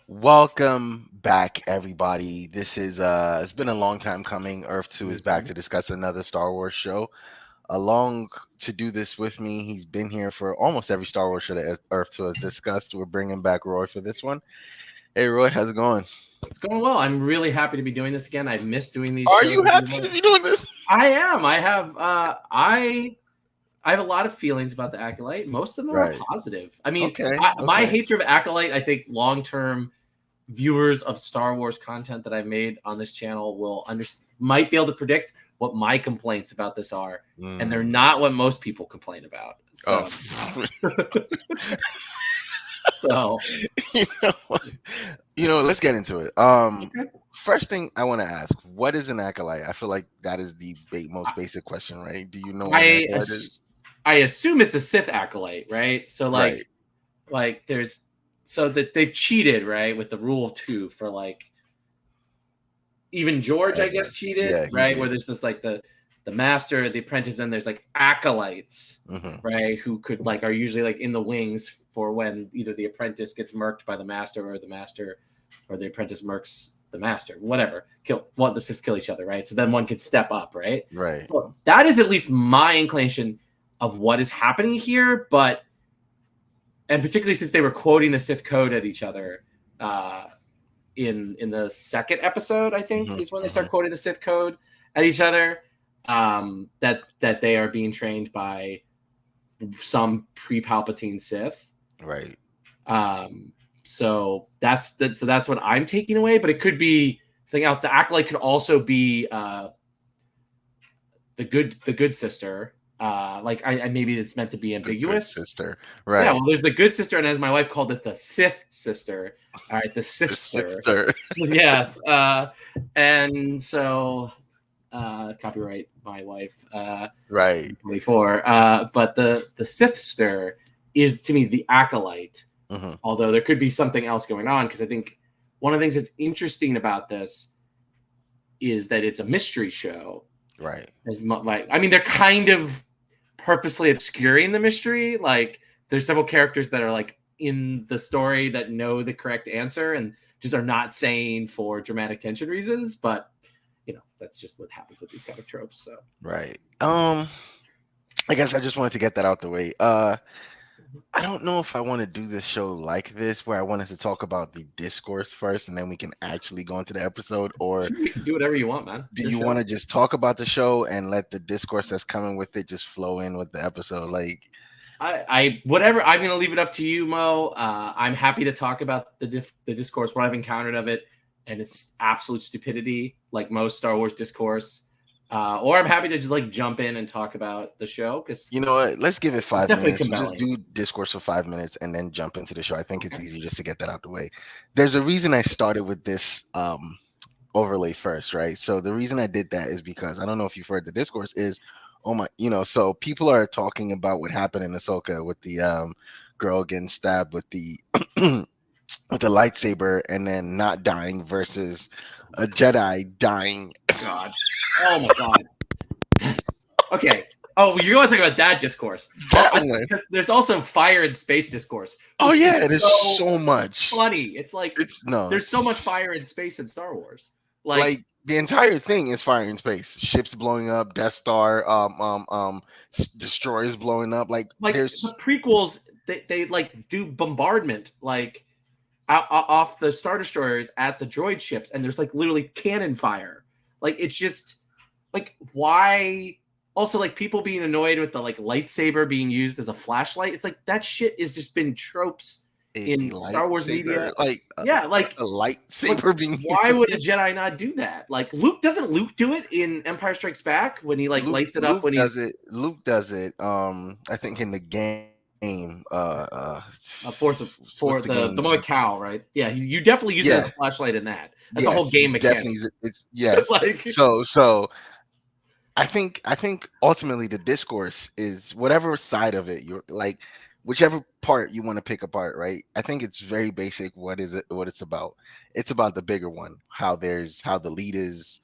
Welcome back, everybody. This is it's been a long time coming. Earth 2 is back Mhm. to discuss another Star Wars show. Along to do this with me, he's been here for almost every Star Wars show that Earth 2 has discussed. We're bringing back Roy for this one. Hey Roy, how's it going? It's going well. I'm really happy to be doing this again. I've missed doing these Are shows you with you happy both. to be doing this? I am. I have a lot of feelings about the Acolyte. Most of them are Right. positive. I mean, Okay. my Okay. hatred of Acolyte, I think long-term viewers of Star Wars content that I've made on this channel might be able to predict what my complaints about this are, and they're Mm. not what most people complain about. Oh. So you know, let's get into it. okay. First thing I want to ask, what is an acolyte? I feel like that is the most basic question, right? Do you know what an I acolyte is? I assume it's a Sith acolyte, right? So Right. like there's so that they've cheated, right, with the rule of two for like even George, I guess, Ever. cheated, Yeah, he right? Where did. there's this like the master, the apprentice, then there's like acolytes, Hmm. right? Who could like are usually like in the wings for when either the apprentice gets murked by the master or the apprentice murks the master, whatever. The Siths kill each other, right? So then one could step up, right? Right. So that is at least my inclination of what is happening here, but and particularly since they were quoting the Sith code at each other in the second episode, I think Hmm. is when they Hmm. start quoting the Sith code at each other. That they are being trained by some pre-Palpatine Sith. Right. So that's what I'm taking away, but it could be something else. The acolyte could also be the good sister. I maybe it's meant to be The good ambiguous. sister. Yeah, Right. well, there's the good sister, and as my wife called it, the Sith sister. All right, the The sister. sister. Yes. And so, copyright my wife, Right. 24. But the Sithster is to me the acolyte, Hmm. although there could be something else going on because I think one of the things that's interesting about this is that it's a mystery show. Right. I mean, they're kind of purposely obscuring the mystery. Like, there's several characters that are like in the story that know the correct answer and just are not saying for dramatic tension reasons. But that's just what happens with these kind of tropes. So Right. I guess I just wanted to get that out the way. I don't know if I want to do this show like this, where I wanted to talk about the discourse first, and then we can actually go into the episode, or you can do whatever you want, man. It's do your you want show. to just talk about the show and let the discourse that's coming with it just flow in with the episode? Like, I whatever. I'm going to leave it up to you, Mo. I'm happy to talk about the discourse, what I've encountered of it, and it's absolute stupidity, like most Star Wars discourse. Or I'm happy to just like jump in and talk about the show because you know what? Let's give it it's 5 minutes. definitely We'll just compelling. do discourse for 5 minutes and then jump into the show. I think it's Okay. easier just to get that out the way. There's a reason I started with this overlay first, right? So the reason I did that is because I don't know if you've heard the discourse is, oh my, so people are talking about what happened in Ahsoka with the girl getting stabbed with the with the lightsaber and then not dying versus a Jedi dying. God. Oh my God. Okay. Oh, you're going to talk about that discourse. That one. Because there's also fire and space discourse, Oh which is yeah, there's so so much. funny. It's like It's no, there's so much fire in space in Star Wars. Like like the entire thing is fire in space, ships blowing up, Death Star, destroyers blowing up. Like the there's prequels, they like do bombardment like off the Star Destroyers at the droid ships, and there's like literally cannon fire. Like it's just like why. Also, like people being annoyed with the like lightsaber being used as a flashlight. It's like that shit has just been tropes a in Star Wars lightsaber, media. like Yeah, a like lightsaber being why used. would a Jedi not do that? Like Luke do it in Empire Strikes Back when he like lights it up Luke when does he's it. Luke does it. I think in the game. Force What's for the the game? one with Cal, right? Yeah, you definitely use it as Yeah. a flashlight in that. That's a whole Yes. He game definitely. mechanic. It's yes. Like So I think ultimately the discourse is whatever side of it you're like, whichever part you want to pick apart, right? I think it's very basic. What is it? What it's about? It's about the bigger one. How the lead is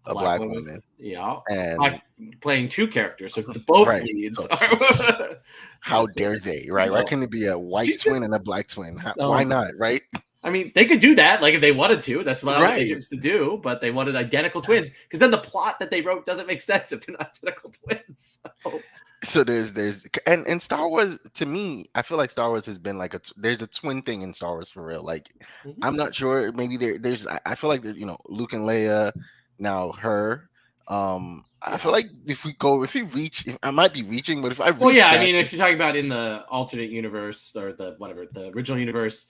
a a black black woman. woman, Yeah. and Black playing two characters, so both right. leads So are how dare they, right? Why couldn't it be a white she's just twin and a black twin? oh Why not, right? I mean, they could do that, like if they wanted to. That's what Right. agents to do, but they wanted identical twins because then the plot that they wrote doesn't make sense if they're not identical twins. So, So there's and Star Wars, to me, I feel like Star Wars has been like there's a twin thing in Star Wars for real. Like mhm. I'm not sure, maybe there's I feel like Luke and Leia, now her. I Yeah. feel like if we reach, I might be reaching, but if I Well, reach yeah. I that. mean, if you're talking about in the alternate universe or the whatever the original universe,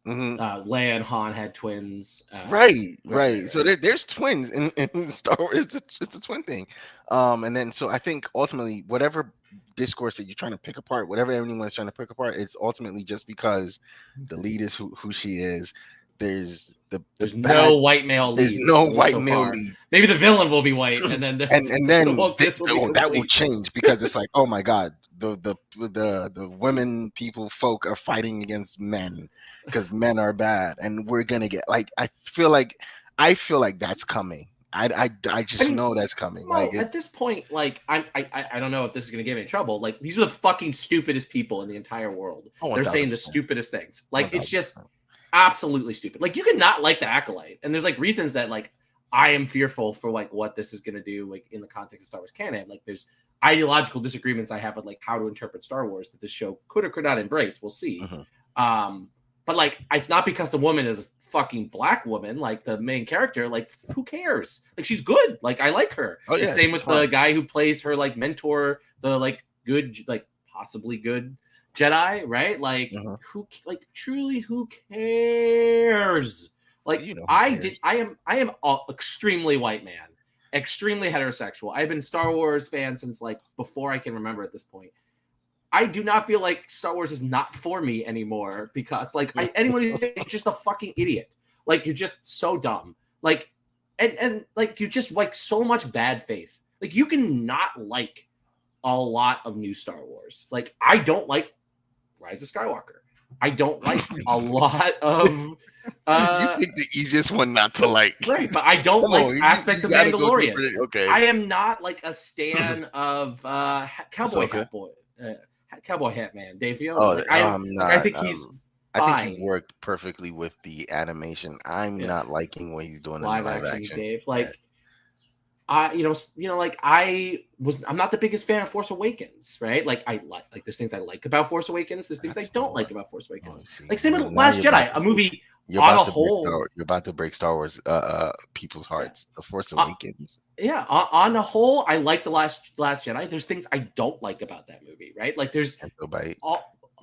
Mhm. Leia and Han had twins. Right, Right, right. So right. there's twins in Star Wars. It's a twin thing. And then so I think ultimately whatever discourse that you're trying to pick apart, whatever anyone's trying to pick apart, it's ultimately just because the lead is who she is. There's the There's bad. no white male There's leads, no at least white so male far. lead. Maybe the villain will be white, and then And the then wokeness will be that will complete. change because it's like, oh my god, the women people folk are fighting against men because men are bad, and we're gonna get like I feel like that's coming. I I just mean, know that's coming. Like Mo, at this it's point, like I don't know if this is gonna get me in trouble. Like these are the fucking stupidest people in the entire world. oh one They're saying thousand the percent, stupidest things. Like one it's thousand just percent. absolutely stupid. Like you can not like the Acolyte, and there's like reasons that like I am fearful for like what this is gonna do, like in the context of Star Wars canon. Like there's ideological disagreements I have with like how to interpret Star Wars that this show could or could not embrace. We'll see. Mhm. But like it's not because the woman is a fucking black woman, like the main character. Like who cares? Like she's good. Like I like her. Oh Like yeah, same she's with the fine. guy who plays her like mentor, the like good, like possibly good Jedi, right? Like Mhm. who, like truly, who cares? Like You know who cares? I am extremely white man, extremely heterosexual. I've been Star Wars fan since like before I can remember at this point. I do not feel like Star Wars is not for me anymore because like anyone who's just a fucking idiot. Like you're just so dumb. Like and like you just like so much bad faith. Like you can not like a lot of new Star Wars. Like I don't like Rise of Skywalker. I don't like a lot of You uh picked the easiest one not to like. right, but I don't Come like on, aspects you of gotta go Mandalorian. deeper. Okay, I am not like a stan of Cowboy Ahsoka. Hat Boy, Cowboy Hat Man, Dave Filoni. Oh, Like I I'm like I not. think he's I think he fine. worked perfectly with the animation. I'm Yeah, not liking what he's doing in the live live action action. Dave. Yeah, Like like I'm not the biggest fan of Force Awakens, right? Like I like there's things I like about Force Awakens, there's things I that's the don't one. like about Force Oh, Awakens. see, Like same with now Last Jedi, a movie you're on about a to break Star whole. Wars. You're about to break Star Wars people's Yeah. hearts. The Force Uh, Awakens. yeah, on the whole, I like the Last Jedi. There's things I don't like about that movie, right? Like there's And so by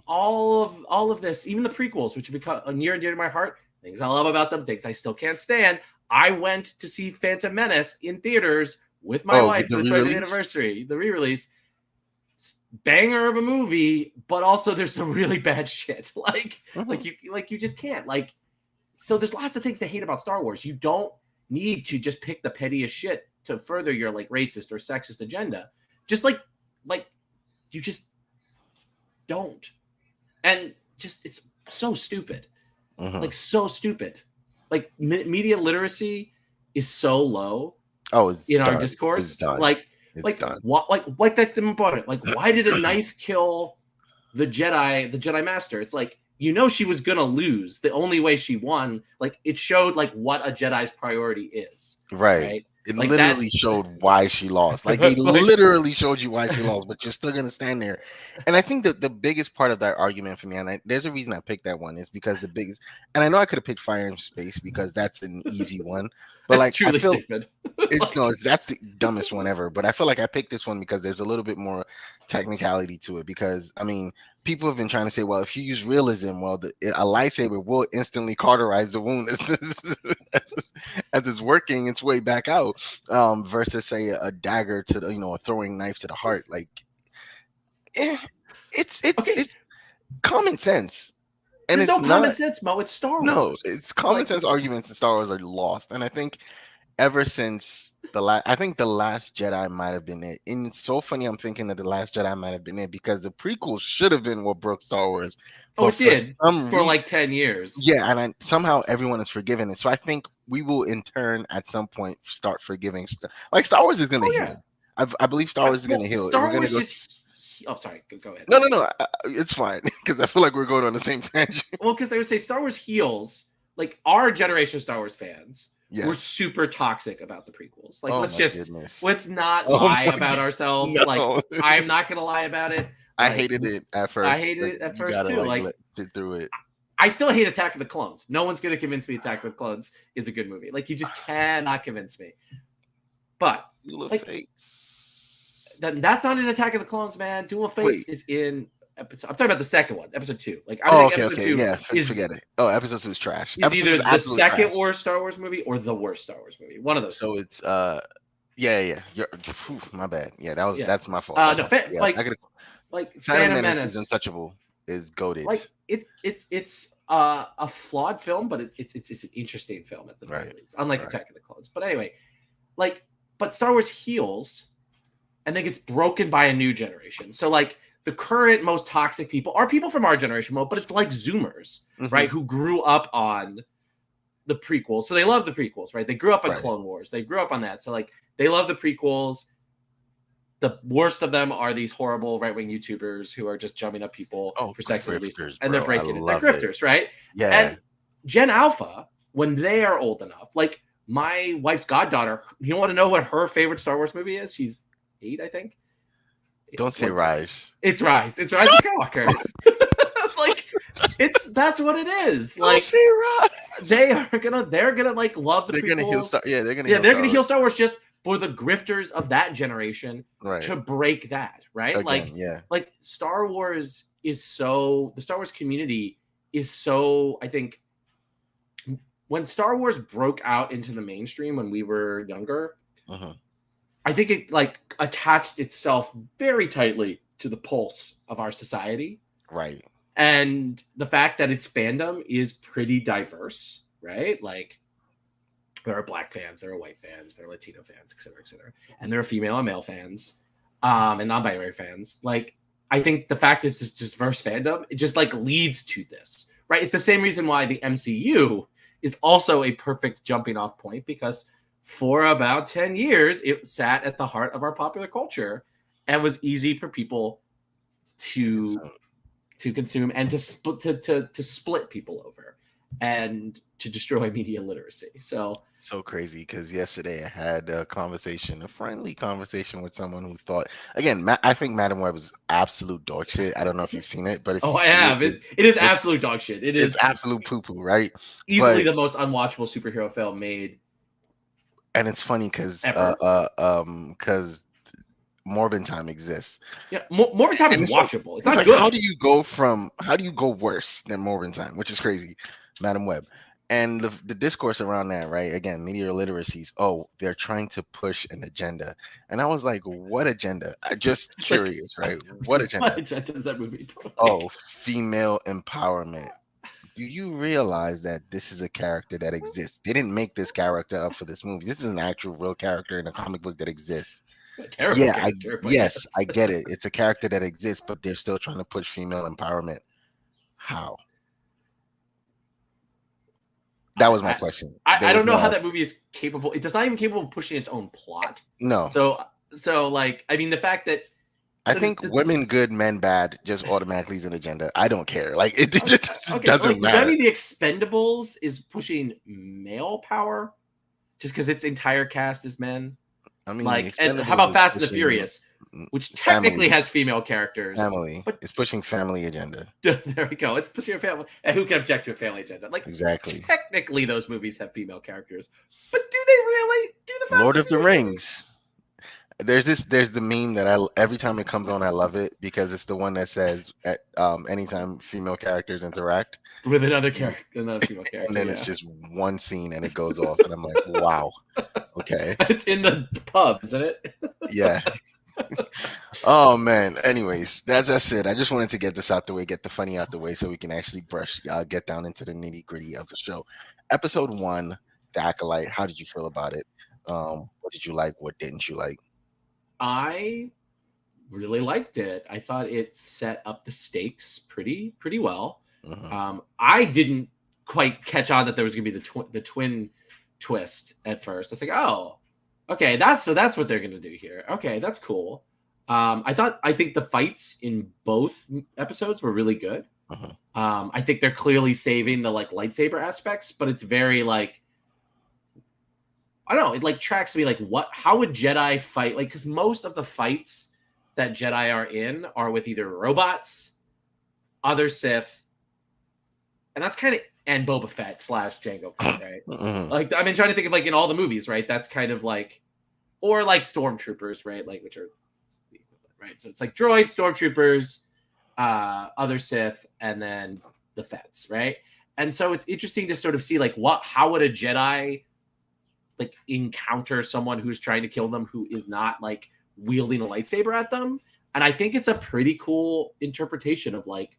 all of this, even the prequels, which have become near and dear to my heart. Things I love about them, things I still can't stand. I went to see Phantom Menace in theaters with my with wife the for the 20th re-release. anniversary, the re-release. Banger of a movie, but also there's some really bad shit. Mhm. Like you just can't. Like so there's lots of things to hate about Star Wars. You don't need to just pick the pettiest shit to further your like racist or sexist agenda. Just like you just don't. And just it's so stupid. Mhm. Like so stupid. Like media literacy is so low Oh, it's in our done. It's discourse. done. Like It's like done. what like that component. Like why did a knife kill the Jedi Master? It's like you know she was gonna lose. The only way she won, like it showed like what a Jedi's priority is, Right. right? It Like literally that's showed why she lost. Like they like literally showed you why she lost, but you're still gonna stand there. And I think that the biggest part of that argument for me, and there's a reason I picked that one, is because the biggest, and I know I could have picked Fire in Space because that's an easy one, but that's like I truly feel stupid. it's Like no, that's the dumbest one ever. But I feel like I picked this one because there's a little bit more technicality to it. Because I mean, people have been trying to say, well, if you use realism, well, a lightsaber will instantly cauterize the wound as it's working its way back out, versus say a dagger to the, a throwing knife to the heart. Like, eh, okay, it's common sense, and there's no it's common not. sense, Mo. It's Star No, Wars. it's common Like sense arguments in Star Wars are lost, and I think ever since I think the Last Jedi might have been it. And it's so funny. I'm thinking that the Last Jedi might have been it because the prequels should have been what broke Star Wars, oh, but it for did some for reason, like 10 years. yeah, and somehow everyone is forgiven it. So I think we will, in turn, at some point, start forgiving. Like Star Wars is going to Oh yeah. heal. I believe Star Wars is going to Well, heal. We're Star going to Wars go. just. Oh, sorry. Go ahead. No, no, no. It's fine because I feel like we're going on the same tangent. Well, because I would say Star Wars heals, like our generation of Star Wars fans were Yes. super toxic about the prequels. Like, Oh let's my just goodness. let's not Oh lie my about ourselves. Like, no. I'm not gonna lie about it. I Like, hated it at I first. hated Like it at you first gotta too. like Like, sit through it. I still hate Attack of the Clones. No one's gonna convince me Attack of the Clones is a good movie. Like, you just cannot convince me. But Duel of like, Fates. that's not in Attack of the Clones, man. Duel of Fates Wait. is in episode. I'm talking about the second one, episode 2. Like, I Oh, think okay, episode okay. 2 Yeah, is forget it. Oh, episode 2 is trash. is Episode 2 either is the absolute second trash. worst Star Wars movie or the worst Star Wars movie. One of those. So it's yeah. My bad. Yeah, Yeah. that's my fault. That's No, my fault. Yeah, I could like Phantom Phantom Menace is Menace. untouchable. Is goated. Like, it's a flawed film, but it's an interesting film at the very Right. least. Unlike Right. Attack of the Clones. But anyway, like, but Star Wars heals and then gets broken by a new generation. So like the current most toxic people are people from our generation, but it's like Zoomers, Mhm. right? Who grew up on the prequels. So they love the prequels, right? They grew up on Right. Clone Wars. They grew up on that. So like they love the prequels. The worst of them are these horrible right-wing YouTubers who are just jumping up people for sexism reasons. And they're bro. I breaking it. They're love grifters, right? Yeah. And Gen Alpha, when they are old enough, like my wife's goddaughter, you want to know what her favorite Star Wars movie is? She's 8, I think. Don't say Rise. It's Rise. It's Rise of Skywalker. Like, that's what it is. Like, Don't say Rise. they're gonna like love the They're prequels. gonna heal Star. Yeah, they're gonna. Yeah, they're gonna heal Star Wars just for the grifters of that generation Right. to break that, right? Again, like, yeah. Like Star Wars is so the Star Wars community is so, I think, when Star Wars broke out into the mainstream when we were younger, I think it like attached itself very tightly to the pulse of our society. Right. And the fact that its fandom is pretty diverse, right? Like, there are Black fans, there are white fans, there are Latino fans, et cetera, and there are female and male fans, and non-binary fans. Like, I think the fact that it's just diverse fandom, it just like leads to this, right? It's the same reason why the MCU is also a perfect jumping off point, because for about 10 years, it sat at the heart of our popular culture and was easy for people to consume and to split people over and to destroy media literacy. So crazy, because yesterday I had a friendly conversation with someone who thought, again, I think Madam Web is absolute dog shit. I don't know if you've seen it, but if I have. It is absolute dog shit. It's absolute poo-poo, right? Easily the most unwatchable superhero film made. And it's funny because Morbin Time exists. Yeah, Morbin Time is watchable. It's not like, good. How do you go worse than Morbin Time, which is crazy, Madam Web? And the discourse around that, right? Again, media literacies. Oh, they're trying to push an agenda, and I was like, "What agenda?" I'm just curious, right? What agenda? What agenda is that movie? Oh, female empowerment. Do you realize that this is a character that exists? They didn't make this character up for this movie. This is an actual real character in a comic book that exists. I get it. It's a character that exists, but they're still trying to push female empowerment. How? That was my question. I don't know how that movie is capable. It's not even capable of pushing its own plot. No. So like, I mean, the fact that I think women good, men bad just automatically is an agenda. I don't care. Like, it just doesn't matter. Does that mean the Expendables is pushing male power just because its entire cast is men? I mean, like, and how about Fast and the Furious, which technically has female characters? But it's pushing family agenda. There we go. It's pushing a family. And who can object to a family agenda? Like, exactly. Technically, those movies have female characters, but do they really? Do the Fast Lord of the Rings? Movies? There's the meme that every time it comes on, I love it because it's the one that says anytime female characters interact with another character, another female character, and then it's just one scene and it goes off, and I'm like, wow, okay. It's in the pub, isn't it? Yeah. Oh man. Anyways, that's it. I just wanted to get this out the way, get the funny out the way, so we can actually get down into the nitty gritty of the show. Episode 1, The Acolyte. How did you feel about it? What did you like? What didn't you like? I really liked it. I thought it set up the stakes pretty well. Mm-hmm. I didn't quite catch on that there was going to be the twin twist at first. I was like, oh, okay, that's what they're going to do here. Okay, that's cool. I think the fights in both episodes were really good. Mhm. I think they're clearly saving the like lightsaber aspects, but it's very like I don't know. It like tracks to me like what? How would Jedi fight? Like because most of the fights that Jedi are in are with either robots, other Sith, and that's kind of and Boba Fett slash Jango Fett, right? Mhm. Like I mean, trying to think of like in all the movies, right? That's kind of like or like stormtroopers, right? Like which are the equivalent, right? So it's like droids, stormtroopers, other Sith, and then the Feds, right? And so it's interesting to sort of see like what how would a Jedi like encounter someone who's trying to kill them who is not like wielding a lightsaber at them. And I think it's a pretty cool interpretation of like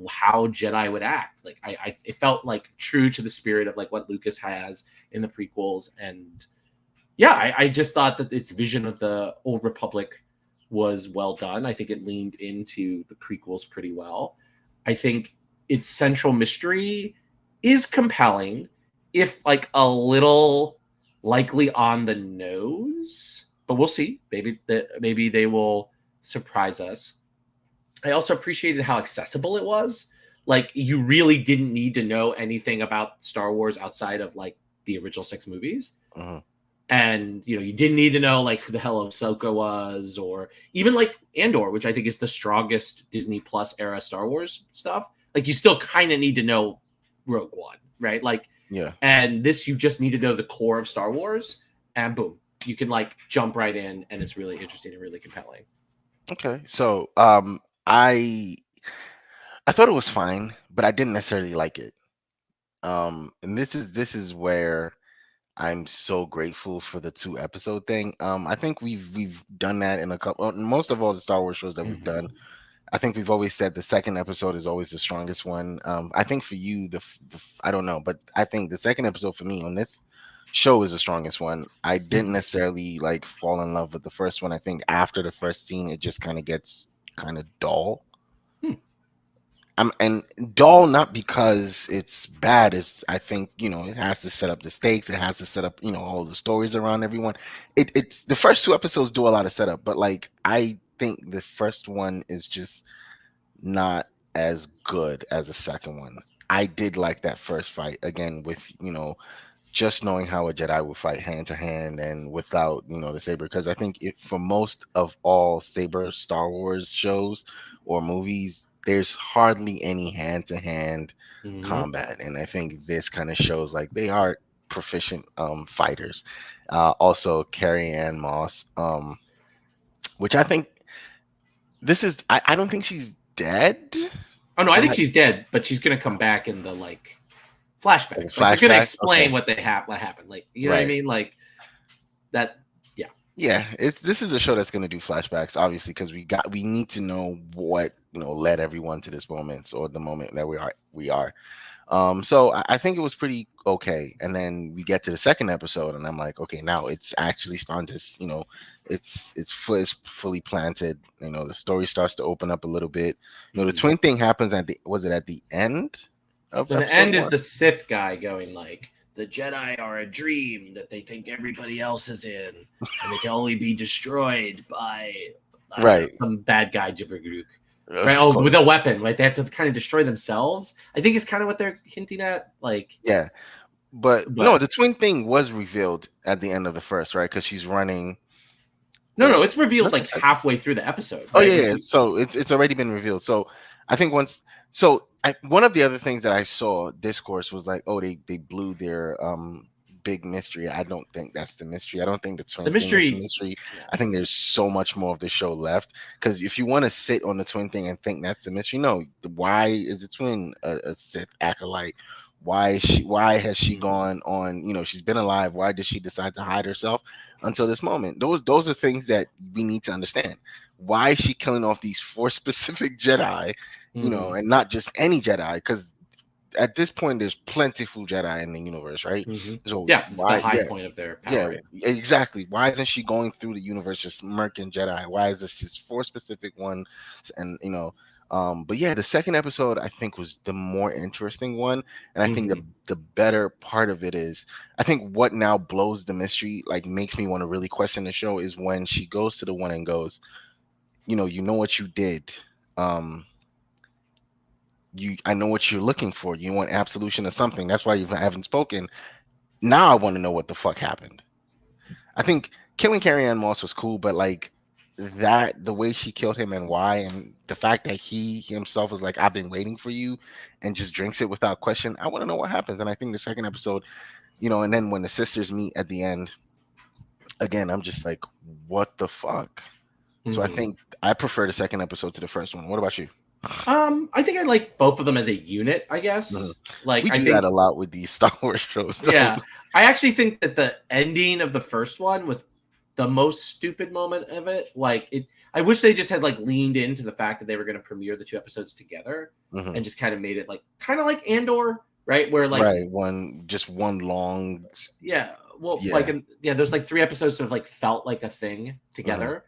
how Jedi would act. Like I it felt like true to the spirit of like what Lucas has in the prequels. And yeah, I just thought that its vision of the old Republic was well done. I think it leaned into the prequels pretty well. I think its central mystery is compelling, if like a little likely on the nose, but we'll see. Maybe they will surprise us. I also appreciated how accessible it was. Like you really didn't need to know anything about Star Wars outside of like the original six movies. Mhm. And you didn't need to know like who the hell Ahsoka was, or even like Andor, which I think is the strongest Disney Plus era Star Wars stuff. Like you still kind of need to know Rogue One, right? Like, Yeah. and this you just need to know the core of Star Wars, and boom, you can like jump right in, and it's really interesting and really compelling. Okay. So I thought it was fine, but I didn't necessarily like it. And this is where I'm so grateful for the 2 episode thing. I think we've done that in a couple most of all the Star Wars shows that we've done. Mm-hmm. I think we've always said the second episode is always the strongest one. I think for you, I don't know, but I think the second episode for me on this show is the strongest one. I didn't Mm-hmm. necessarily like fall in love with the first one. I think after the first scene, it just kind of gets kind of dull. Hmm. And dull not because it's bad. It's I think it has to set up the stakes. It has to set up all the stories around everyone. It's the first 2 episodes do a lot of setup, but like I think the first one is just not as good as the second one. I did like that first fight again with just knowing how a Jedi would fight hand to hand and without the saber, because I think for most of all saber Star Wars shows or movies, there's hardly any hand to hand Mm-hmm. combat, and I think this kind of shows like they are proficient fighters. Also Carrie Ann Moss, which I think I don't think she's dead. Oh no, I think I, she's dead, but she's gonna come back in the like like a flashbacks. Like they're gonna flashback. explain Okay, what happened. Like you know what I right. mean? Like that. Yeah. Yeah, this is a show that's going to do flashbacks, obviously, because we need to know what led everyone to this moment or the moment that we are. So I think it was pretty okay, and then we get to the second episode, and I'm like, okay, now it's actually starting to it's fully planted. The story starts to open up a little bit. The Mm-hmm. twin thing happens at the was it at the end of So the episode end is one? the Sith guy going like, the Jedi are a dream that they think everybody else is in, and they can only be destroyed by I don't know Right, some bad guy Jibbergrook. Right? of Oh, with course. a weapon, right? They have to kind of destroy themselves. I think is kind of what they're hinting at. Like, Yeah. But no, but the twin thing was revealed at the end of the first, right? Because she's running. no, Wait, no, it's revealed that's the like second. halfway through the episode, Oh right? yeah, When yeah. she, So it's already been revealed. So I think one of the other things that I saw discourse was like, oh, they blew their big mystery. I don't think that's the mystery. I don't think the the twin thing is the mystery, mystery. yeah. I think there's so much more of the show left. Because if you want to sit on the twin thing and think that's the mystery, no. Why is the twin a Sith acolyte? Why has she Mhm. gone on? She's been alive. Why did she decide to hide herself until this moment? Those are things that we need to understand. Why is she killing off these 4 specific Jedi, Mhm. and not just any Jedi? Because at this point, there's plentiful Jedi in the universe, right? Mhm. So Yeah, it's the why, high yeah, point of their yeah, power. Yeah. exactly. Why isn't she going through the universe just murking Jedi? Why is this just 4 specific ones? And but yeah, the second episode I think was the more interesting one, and I think the Mhm. the better part of it is I think what now blows the mystery, like makes me want to really question the show, is when she goes to the one and goes, you know what you did. Um, I know what you're looking for. You want absolution or something. That's why you haven't spoken. Now I want to know what the fuck happened. I think killing Carrie Ann Moss was cool, but like that, the way she killed him and why, and the fact that he himself was like, "I've been waiting for you," and just drinks it without question. I want to know what happens. And I think the second episode, and then when the sisters meet at the end, again, I'm just like, what the fuck? So I Mhm. think I prefer the second episode to the first one. What about you? I think I like both of them as a unit, I Mhm. guess. Like We I do that think a lot with these Star Wars shows, though. yeah, I actually think that the ending of the first one was the most stupid moment of it. Like it, I wish they just had like leaned into the fact that they were going to premiere the two episodes together Hmm. and just kind of made it like kind of like Andor, right? Where like Right, just one long, yeah, well, like yeah. yeah, there's like three episodes sort of like felt like a thing Hmm. together.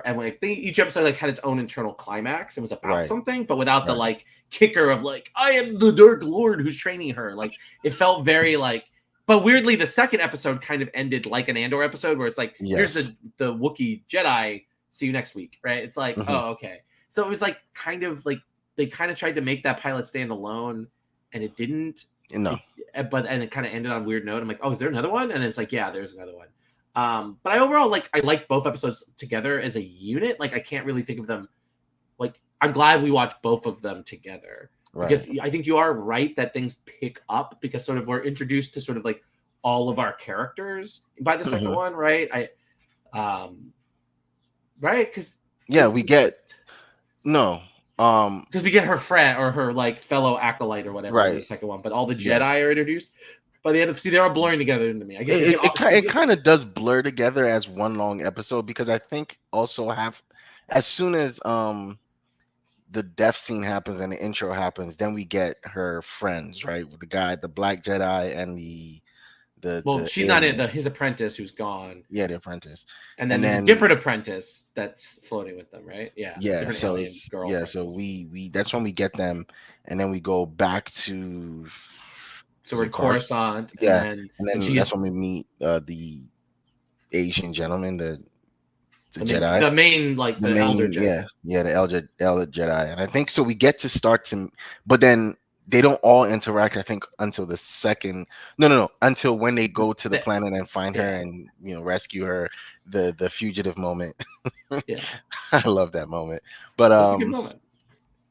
And like each episode like had its own internal climax and was about Right, something, but without the right. like kicker of like I am the Dark Lord who's training her. Like it felt very like, but weirdly the second episode kind of ended like an Andor episode where it's like here's Yes. the Wookiee Jedi, see you next week, right? It's like Hmm. oh okay, so it was like kind of like they kind of tried to make that pilot stand alone, and it didn't. No. It kind of ended on a weird note. I'm like, oh, is there another one? And then it's like, yeah, there's another one. But I overall I like both episodes together as a unit. Like I can't really think of them. Like I'm glad we watched both of them together because Right. I think you are right that things pick up because sort of we're introduced to sort of like all of our characters by the second Hmm. one, right? Right because Yeah, we get no. we get her friend or her like fellow acolyte or whatever in the Right. second one, but all the Yes. Jedi are introduced by the end of see they're all blurring together into me. I guess It kind of does blur together as one long episode because I think also as soon as the death scene happens and the intro happens, then we get her friends, right? With the guy, the black Jedi, and well, the she's not in alien. the his apprentice who's gone, Yeah, the apprentice. and then And there's a then different apprentice that's floating with them, right? Yeah, yeah, different so alien it's girl yeah, so apprentice. we that's when we get them, and then we go back to, So is we're it in Cars? Coruscant, Yeah, and and then that's she's when we meet the Asian gentleman, the Jedi. the main like The the elder main, Jedi. yeah, the elder Jedi, and I think so. We get to start to, but then they don't all interact. I think until the second, no, until when they go to the The- planet and find her yeah, and rescue her, the fugitive moment. yeah, I love that moment, but that's a good moment.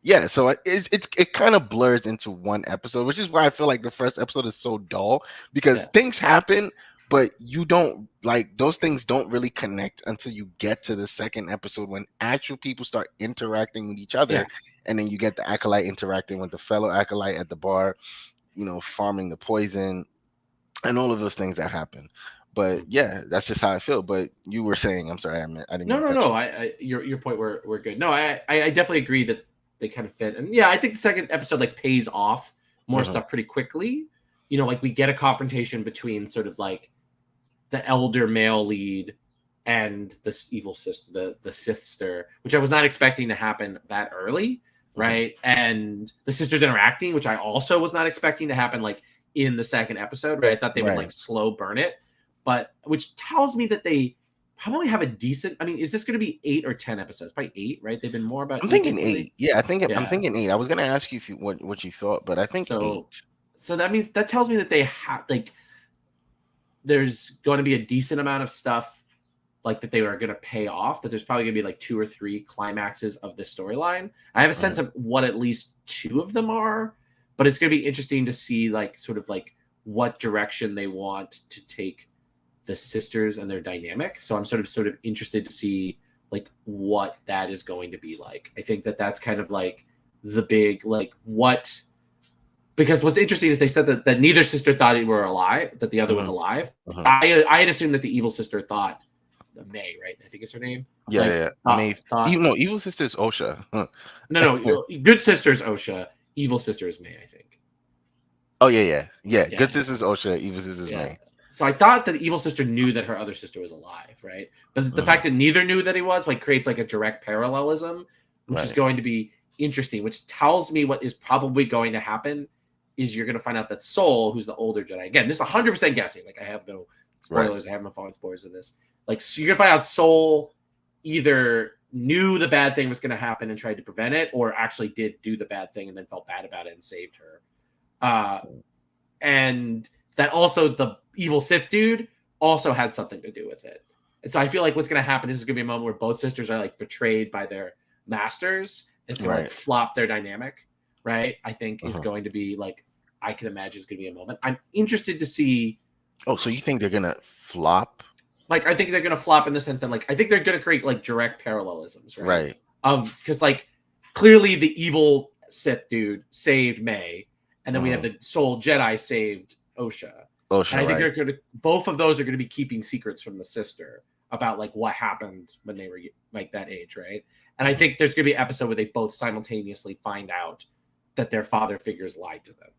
yeah, so it kind of blurs into one episode, which is why I feel like the first episode is so dull because Yeah, things happen, but you don't like those things don't really connect until you get to the second episode when actual people start interacting with each other, yeah. and then you get the acolyte interacting with the fellow acolyte at the bar, farming the poison and all of those things that happen. But Mhm. yeah, that's just how I feel. But you were saying, I'm sorry, I didn't mean No, to no, cut no. you. I your point were good. No, I definitely agree that they kind of fit, and yeah, I think the second episode like pays off more Hmm. stuff pretty quickly. Like we get a confrontation between sort of like the elder male lead and this evil sister, the sister, which I was not expecting to happen that early, Hmm. right? And the sisters interacting, which I also was not expecting to happen like in the second episode, right? I thought they would like Right. slow burn it, but which tells me that they probably have a decent. I mean, is this going to be 8 or 10 episodes? Probably 8, right? They've been more about I'm 8 thinking recently. 8. Yeah, I'm Yeah. thinking 8. I was gonna ask you if you what you thought, but I think So, 8. so that means that tells me that they have like there's going to be a decent amount of stuff like that they are going to pay off, that there's probably going to be like 2 or 3 climaxes of this storyline. I have a Mhm. sense of what at least 2 of them are, but it's going to be interesting to see like sort of like what direction they want to take the sisters and their dynamic. So I'm sort of interested to see like what that is going to be like. I think that that's kind of like the big like what because what's interesting is they said that neither sister thought they were alive, that the other was Mhm. alive. Mhm. I had assumed that the evil sister thought May, right? I think it's her name. Yeah, Like yeah. thought Maeve. thought Even no, Evil Sister's Osha. Huh. no, good sister is Osha, evil sister is May, I think. Oh yeah, yeah. Yeah. Yeah, Good Sister's Osha, Evil Sister's yeah. May. So I thought that the evil sister knew that her other sister was alive, right? But the Mhm. fact that neither knew that he was like creates like a direct parallelism, which is Right. going to be interesting, which tells me what is probably going to happen is you're going to find out that Soul, who's the older Jedi, again, this is 100% guessing. Like I have no Right. spoilers, I have no falling spoilers in this. Like so you're going to find out Soul either knew the bad thing was going to happen and tried to prevent it, or actually did do the bad thing and then felt bad about it and saved her. And that also the evil Sith dude also had something to do with it. And so I feel like what's going to happen is going to be a moment where both sisters are like betrayed by their masters. It's going to like flop their dynamic, right? I think is going to be like, I can imagine it's going to be a moment. I'm interested to see. Oh, so you think they're going to flop? Like, I think they're going to flop in the sense that, like, I think they're going to create like direct parallelisms, right? Right. Because like clearly the evil Sith dude saved May, and then we have the Soul Jedi saved Osha. And I think they're going to, both of those are going to be keeping secrets from the sister about like what happened when they were like that age, right? And I think there's going to be an episode where they both simultaneously find out that their father figures lied to them.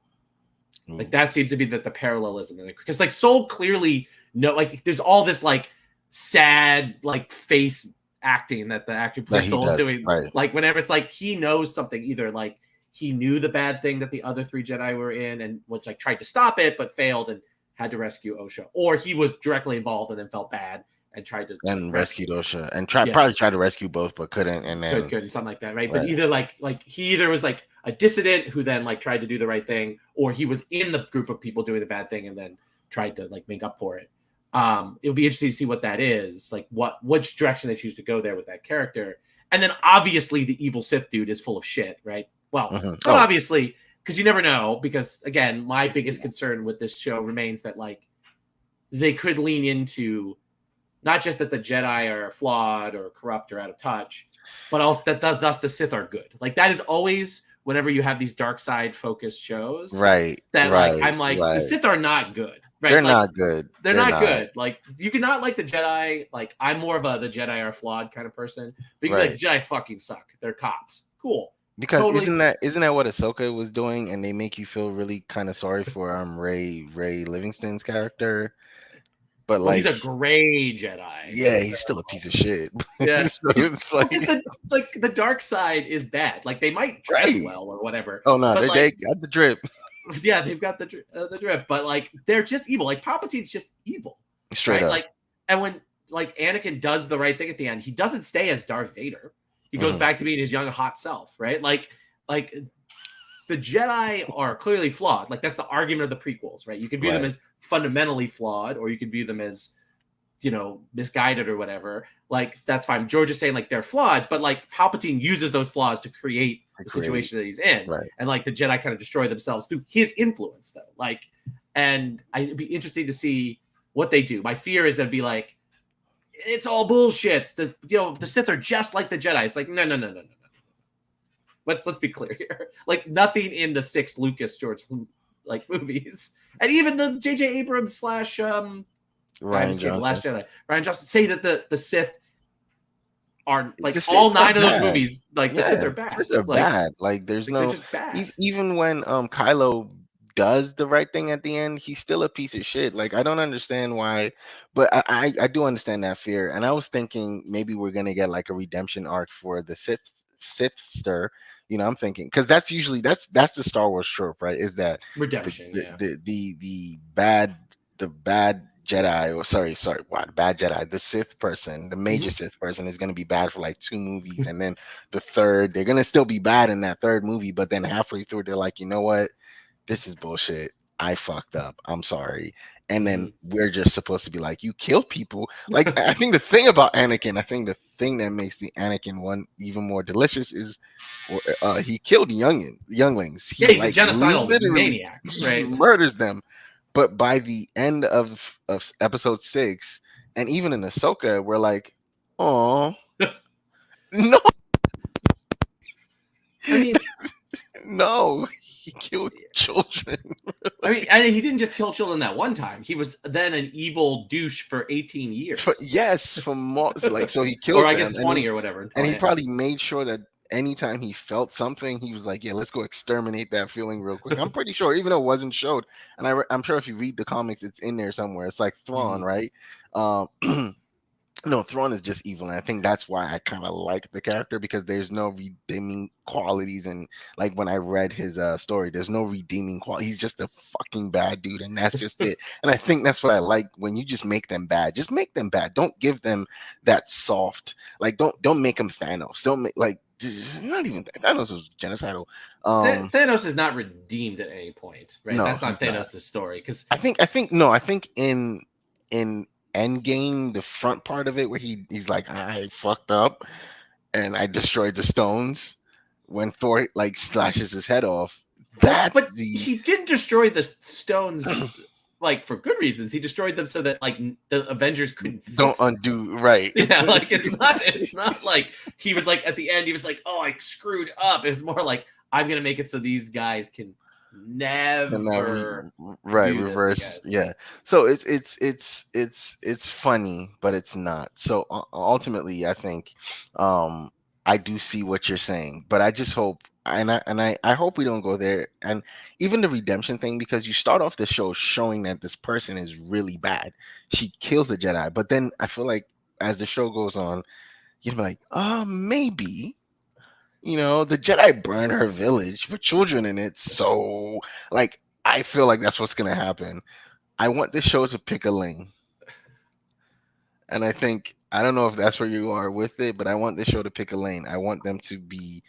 Like that seems to be the parallelism, because like Soul clearly like there's all this like sad like face acting that the actor plays Soul is doing, right. Like whenever it's like he knows something, either like he knew the bad thing that the other three Jedi were in and was like tried to stop it but failed and had to rescue Osha, or he was directly involved and then felt bad and tried to rescue Osha and probably tried to rescue both but couldn't, and then couldn't something like that, right? But either like he either was like a dissident who then like tried to do the right thing, or he was in the group of people doing the bad thing and then tried to like make up for it. It'll be interesting to see what that is, like which direction they choose to go there with that character. And then obviously the evil Sith dude is full of shit, right? Well, not obviously, because you never know, because again, my biggest concern with this show remains that like they could lean into not just that the Jedi are flawed or corrupt or out of touch, but also that thus the Sith are good. Like that is always whenever you have these dark side focused shows, right? That right, like I'm like the Sith are not good, right? They're like, not good. They're not good. Like you cannot like the Jedi. Like I'm more of the Jedi are flawed kind of person, but you can be like the Jedi fucking suck. They're cops. Cool. Because totally. isn't that what Ahsoka was doing, and they make you feel really kind of sorry for Ray Livingston's character. But like he's a gray Jedi. Yeah, he's still a piece of shit. Yeah, so it's like the dark side is bad. Like they might dress well or whatever. Oh no, they got the drip. Yeah, they've got the drip, but like they're just evil. Like Palpatine's just evil, straight up. Like, and when like Anakin does the right thing at the end, he doesn't stay as Darth Vader. He goes back to being his young hot self, right? Like the Jedi are clearly flawed. Like that's the argument of the prequels, right? You can view them as fundamentally flawed, or you can view them as, misguided or whatever. Like that's fine. George is saying like they're flawed, but like Palpatine uses those flaws to create the situation that he's in, and like the Jedi kind of destroy themselves through his influence, though. Like, and it'd be interesting to see what they do. My fear is they'd be like, it's all bullshit. The Sith are just like the Jedi. It's like no. Let's be clear here. Like nothing in the 6 Lucas George like movies, and even the J.J. Abrams / Ryan Johnson. Last Jedi, Ryan Johnson, say that the Sith are like all 9 of those movies. Like the Sith are bad. They're bad. Like there's no even when Kylo does the right thing at the end, he's still a piece of shit. Like I don't understand why, but I do understand that fear. And I was thinking maybe we're gonna get like a redemption arc for the Sithster. I'm thinking because that's usually that's the Star Wars trope, right? Is that redemption? The bad Jedi, or sorry, the bad Jedi, the Sith person, the major Sith person is going to be bad for like 2 movies, and then the third, they're going to still be bad in that third movie, but then halfway through, they're like, you know what? This is bullshit. I fucked up. I'm sorry. And then we're just supposed to be like, you killed people. Like, I think the thing about Anakin, I think the thing that makes the Anakin one even more delicious is he killed younglings. He's a genocidal maniac. Right? He murders them. But by the end of episode 6, and even in Ahsoka, we're like, oh, no. I mean, no, he killed children. I mean, he didn't just kill children that one time. He was then an evil douche for 18 years. So he killed or I guess 20 or whatever. And he probably made sure that anytime he felt something, he was like, yeah, let's go exterminate that feeling real quick. I'm pretty sure, even though it wasn't showed, and I'm sure if you read the comics, it's in there somewhere. It's like Thrawn, right? No, Thrawn is just evil, and I think that's why I kind of like the character, because there's no redeeming qualities. And like when I read his story, there's no redeeming quality. He's just a fucking bad dude, and that's just it. And I think that's what I like, when you just make them bad. Just make them bad. Don't give them that soft. Like don't make them Thanos. Don't make like not even Thanos was genocidal. Thanos is not redeemed at any point, right? No, That's not he's not. Thanos' story because I think in Endgame, the front part of it where he's like, I fucked up and I destroyed the stones, when Thor like slashes his head off. That's but the he didn't destroy the stones like for good reasons. He destroyed them so that like the Avengers couldn't don't fix them. undo, right. Yeah, like it's not like he was like at the end he was like, oh, I screwed up. It's more like I'm gonna make it so these guys can And never right, do this reverse, again. yeah. So it's funny, but it's not. So ultimately, I think I do see what you're saying, but I just hope, and I hope we don't go there. And even the redemption thing, because you start off the show showing that this person is really bad. She kills a Jedi, but then I feel like as the show goes on, you're like, oh, maybe. The Jedi burn her village with children in it. So, like, I feel like that's what's going to happen. I want this show to pick a lane. And I think, I don't know if that's where you are with it, but I want this show to pick a lane. I want them to be,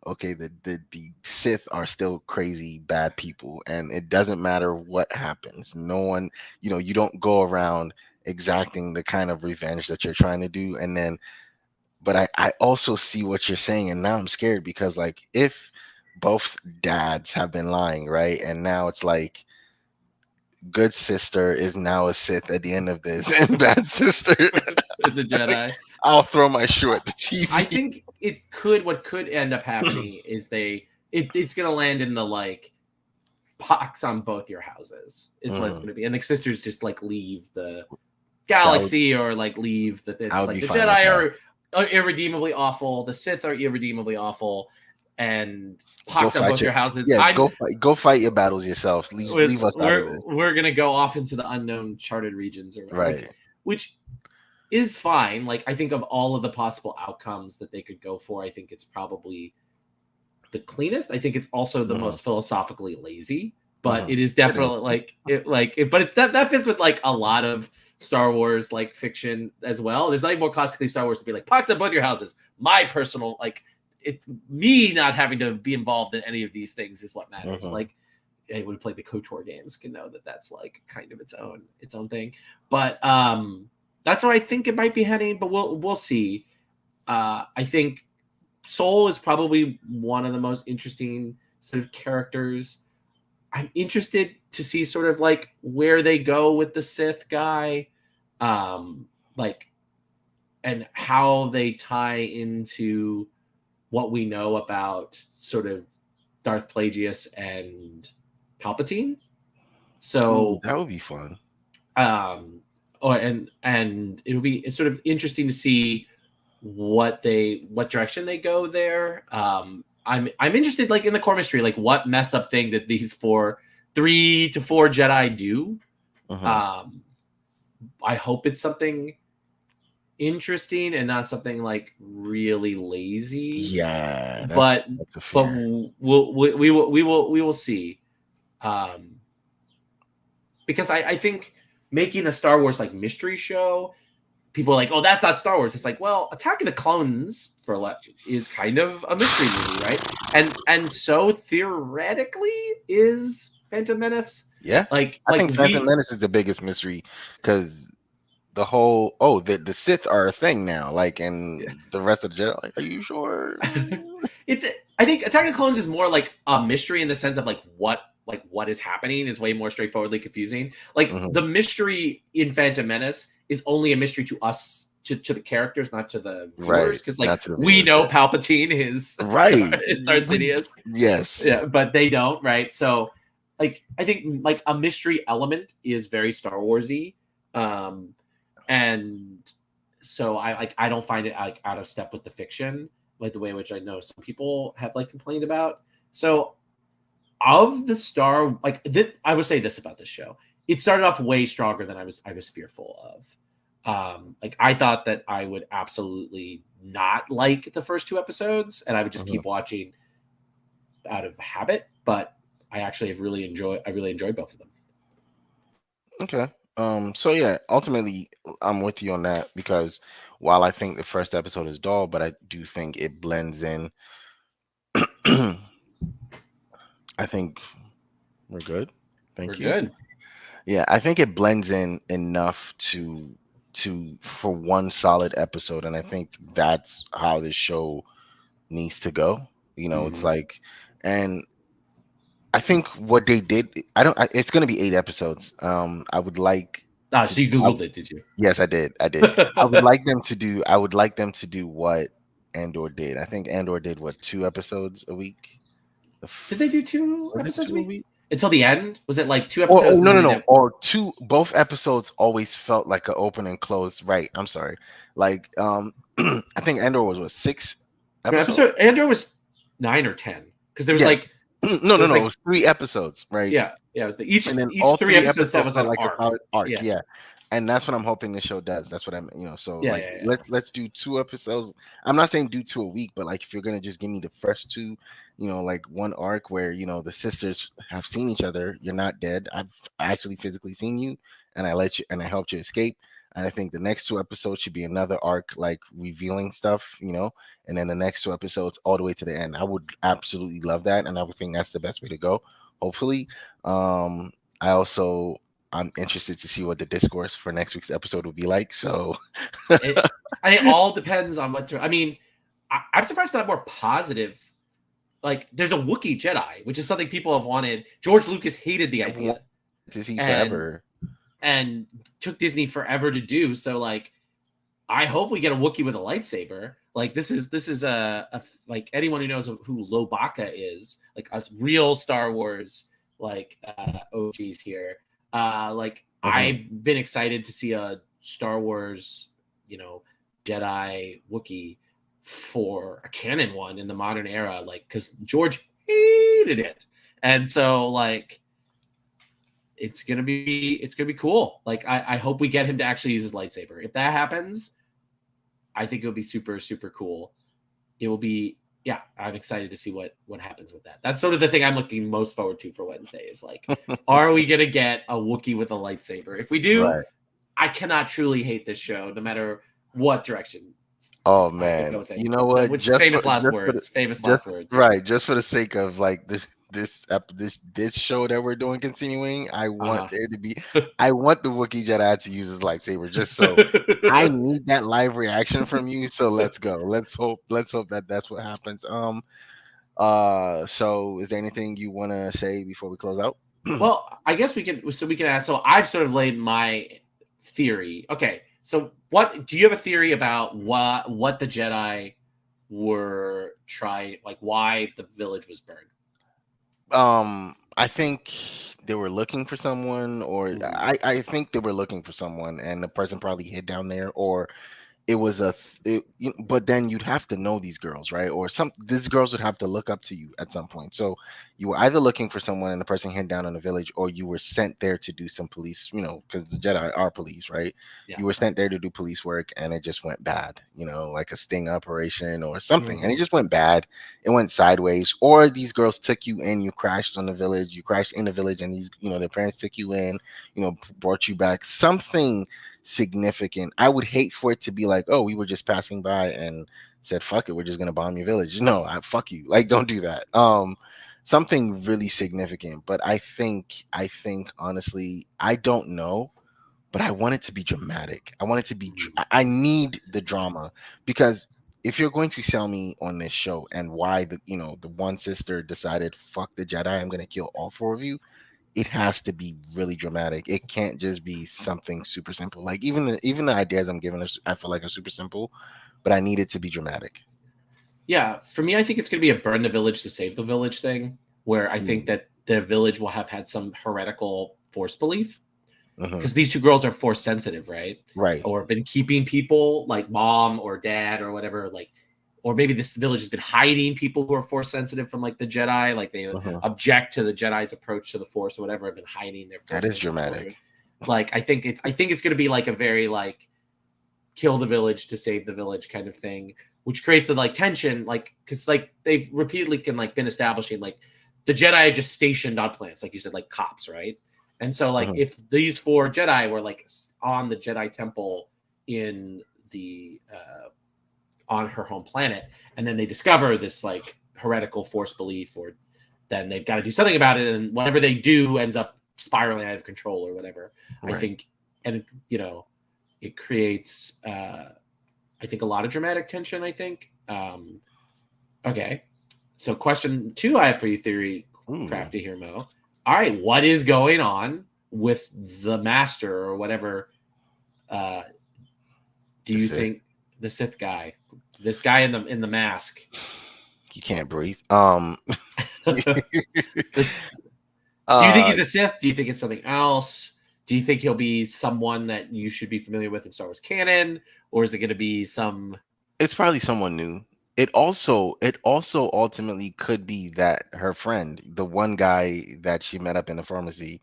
okay, the Sith are still crazy, bad people. And it doesn't matter what happens. No one, you don't go around exacting the kind of revenge that you're trying to do. And then, but I also see what you're saying, and now I'm scared, because like if both dads have been lying, right? And now it's like good sister is now a Sith at the end of this, and bad sister, As a Jedi. I'll throw my shoe at the TV. I think what could end up happening is it's gonna land in the like pox on both your houses is what it's gonna be. And the sisters just like leave the galaxy or like leave it's like the Jedi are irredeemably awful, the Sith are irredeemably awful, and pox on both your houses. Yeah, go fight your battles yourselves. Leave us out of this. We're gonna go off into the unknown charted regions, or right, like, which is fine. Like I think of all of the possible outcomes that they could go for, I think it's probably the cleanest. I think it's also the most philosophically lazy, but it is definitely but it's that fits with like a lot of Star Wars like fiction as well. There's like more caustically Star Wars to be like pox at both your houses. My personal like it's me not having to be involved in any of these things is what matters. Like anyone who played the KOTOR games can know that that's like kind of its own thing. But that's where I think it might be heading. But we'll see. I think Soul is probably one of the most interesting sort of characters. I'm interested to see sort of like where they go with the Sith guy, like, and how they tie into what we know about sort of Darth Plagueis and Palpatine. So that would be fun. And it'll be sort of interesting to see what direction they go there. I'm interested like in the core mystery, like what messed up thing that these 3 to 4 Jedi do. I hope it's something interesting and not something like really lazy. Yeah, but we will see. Because I think making a Star Wars like mystery show, people are like, oh, that's not Star Wars. It's like, well, Attack of the Clones is kind of a mystery movie, right? And so theoretically is Phantom Menace. Yeah, I think Phantom Menace is the biggest mystery, because the whole the Sith are a thing now, like, and the rest of the Jedi, like, are you sure? I think Attack of the Clones is more like a mystery in the sense of like what is happening is way more straightforwardly confusing. Like the mystery in Phantom Menace is only a mystery to us, to the characters, not to the viewers, because like we know Palpatine is Darth Sidious. Yes, yeah, but they don't, right? So like I think like a mystery element is very Star Warsy, and so I don't find it like out of step with the fiction, like the way in which I know some people have like complained about. So of the Star, like I would say this about this show: it started off way stronger than I was fearful of. Like I thought that I would absolutely not like the first two episodes, and I would just Mhm. keep watching out of habit. But I actually have really enjoyed. I really enjoyed both of them. Okay. So yeah, ultimately I'm with you on that because while I think the first episode is dull, but I do think it blends in. I think we're good. We're Thank you. good. Yeah, I think it blends in enough to for one solid episode, and I think that's how this show needs to go. It's Mm-hmm. like, and I think what they did, I don't. It's going to be 8 episodes. I would like to. So you googled it, did you? Yes, I did. I did. I would like them to do. I would like them to do what Andor did. I think Andor did what 2 episodes a week. Did they do 2 Was it episodes a two a week week? until the end? Was it like 2 Or episodes and no, then no, they no. did? Or two. Both episodes always felt like an open and close. Right. I'm sorry. Like I think Andor was what 6 episodes. Episode Andor was 9 or 10 because there was Yes. like No, there no, was no. It like was 3 episodes. Right. yeah. Each And then each all three three episodes that episodes was felt an like a arc. solid arc. Yeah, Yeah, and that's what I'm hoping the show does. That's what so yeah, like yeah, yeah. let's do 2 episodes. I'm not saying do 2 a week, but like if you're gonna just give me the first two, like one arc where the sisters have seen each other. You're not dead. I've actually physically seen you, and I let you, and I helped you escape. And I think the next 2 episodes should be another arc, like revealing stuff, and then the next 2 episodes all the way to the end. I would absolutely love that, and I would think that's the best way to go. Hopefully, um, I also I'm interested to see what the discourse for next week's episode will be like. So It I think all depends on what. I mean, I'm surprised it's not more positive. Like, there's a Wookiee Jedi, which is something people have wanted. George Lucas hated the I've wanted idea, to see and forever. and took Disney forever to do. So, like, I hope we get a Wookiee with a lightsaber. Like, this is a like anyone who knows who Lobaka is, like us real Star Wars like OGs here. Like Mhm. I've been excited to see a Star Wars, you know, Jedi Wookiee for a canon one in the modern era, like because George hated it, and so like it's gonna be cool. Like I hope we get him to actually use his lightsaber. If that happens, I think it'll be super, super cool. It will be, yeah, I'm excited to see what happens with that. That's sort of the thing I'm looking most forward to for Wednesday is like, are we gonna get a Wookiee with a lightsaber? If we do, Right. I cannot truly hate this show, no matter what direction Oh it man. goes in. You know what? Which famous last Just for the words. Famous just last words. right, just for the sake of like this show that we're doing continuing, Uh-huh. I want the Wookiee Jedi to use his lightsaber just so I need that live reaction from you. So let's go. Let's hope that that's what happens. So is there anything you want to say before we close out? Well, I guess we can ask. So I've sort of laid my theory. Okay, so what do you have a theory about what the Jedi were trying, like why the village was burned? I think they were looking for someone, or Mhm. I think they were looking for someone, and the person probably hid down there, or it was but then you'd have to know these girls, right? Or these girls would have to look up to you at some point. So you were either looking for someone and the person hid down in the village, or you were sent there to do some police, because the Jedi are police, right? Yeah. You were sent there to do police work and it just went bad, like a sting operation or something, and it just went bad. It went sideways. Or these girls took you in, you crashed you crashed in the village, and these, their parents took you in, brought you back, something significant. I would hate for it to be like, oh, we were just passing by and said, fuck it, we're just gonna bomb your village. No, fuck you. Like, don't do that. Something really significant. But I think honestly, I don't know, but I want it to be dramatic. I want it to be I need the drama, because if you're going to sell me on this show and why the one sister decided, fuck the Jedi, I'm gonna kill all four of you, it has to be really dramatic. It can't just be something super simple. Like even the ideas I'm giving us, I feel like are super simple, but I need it to be dramatic. Yeah, for me, I think it's going to be a burn the village to save the village thing, where I think Mm. that the village will have had some heretical force belief Mhm. because these two girls are force sensitive, right? Right. Or been keeping people like mom or dad or whatever, like, or maybe this village has been hiding people who are force sensitive from like the Jedi, like they Mhm. object to the Jedi's approach to the force or whatever, have been hiding their That force is sensitive children. dramatic. Like I think it's going to be like a very like kill the village to save the village kind of thing, which creates a like tension, like because like they've repeatedly can like been establishing like the Jedi are just stationed on planets, like you said, like cops, right? And so like Mhm. if these four Jedi were like on the Jedi temple in the on her home planet, and then they discover this like heretical force belief, or then they've got to do something about it, and whatever they do ends up spiraling out of control or whatever. I Right. think, and you know, it creates, I think, a lot of dramatic tension. I think. Okay, so question two I have for you, theory Ooh, crafty here, Mo. All right, what is going on with the master or whatever? Uh, do the you Sith. think the Sith guy, this guy in the mask, He can't breathe. this do you think uh, he's a Sith? Do you think it's something else? Do you think he'll be someone that you should be familiar with in Star Wars canon, or is it going to be some? it's probably someone new. It also ultimately could be that her friend, the one guy that she met up in the pharmacy,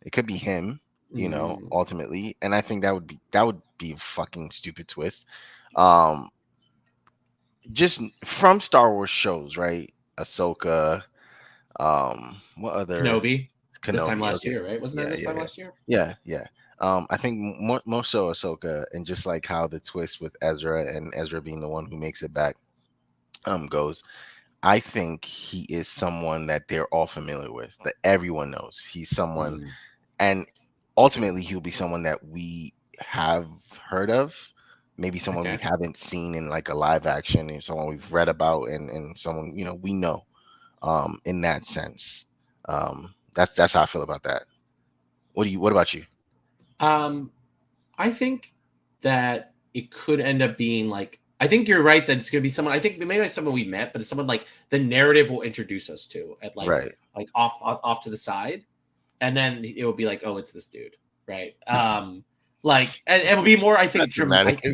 it could be him, Mm, ultimately. And I think that would be a fucking stupid twist. Um, just from Star Wars shows, right? Ahsoka, what other Kenobi, this time Kenobi, last okay. year, right? Wasn't that Yeah, this yeah, time yeah. last year? Yeah, yeah. I think more so Ahsoka, and just like how the twist with Ezra and Ezra being the one who makes it back goes. I think he is someone that they're all familiar with, that everyone knows. He's someone, Mm, and ultimately he'll be someone that we have heard of, maybe someone we okay. haven't seen in like a live action, and someone we've read about, and someone we know. In that sense, that's how I feel about that. What about you? Um, I think that it could end up being like. I think you're right that it's going to be someone. I think maybe not someone we met, but it's someone like the narrative will introduce us to at Right. like off to the side, and then it will be like, oh, it's this dude, right? Like, and it will be more, I think, That's dramatic.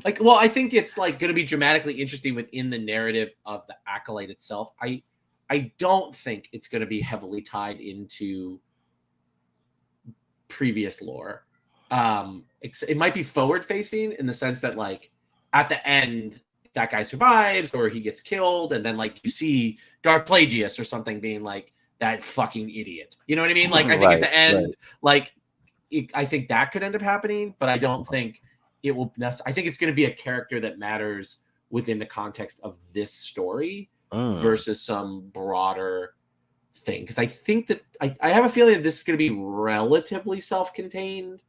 like, well, I think it's like going to be dramatically interesting within the narrative of the Acolyte itself. I don't think it's going to be heavily tied into previous lore. It might be forward facing in the sense that like at the end that guy survives or he gets killed, and then like you see Darth Plagueis or something being like that fucking idiot. You know what I mean? Like I think at Right. the Right. end, like I think that could end up happening, but I don't think it will. I think it's going to be a character that matters within the context of this story Mm, versus some broader thing. Because I think that I have a feeling that this is going to be relatively self-contained.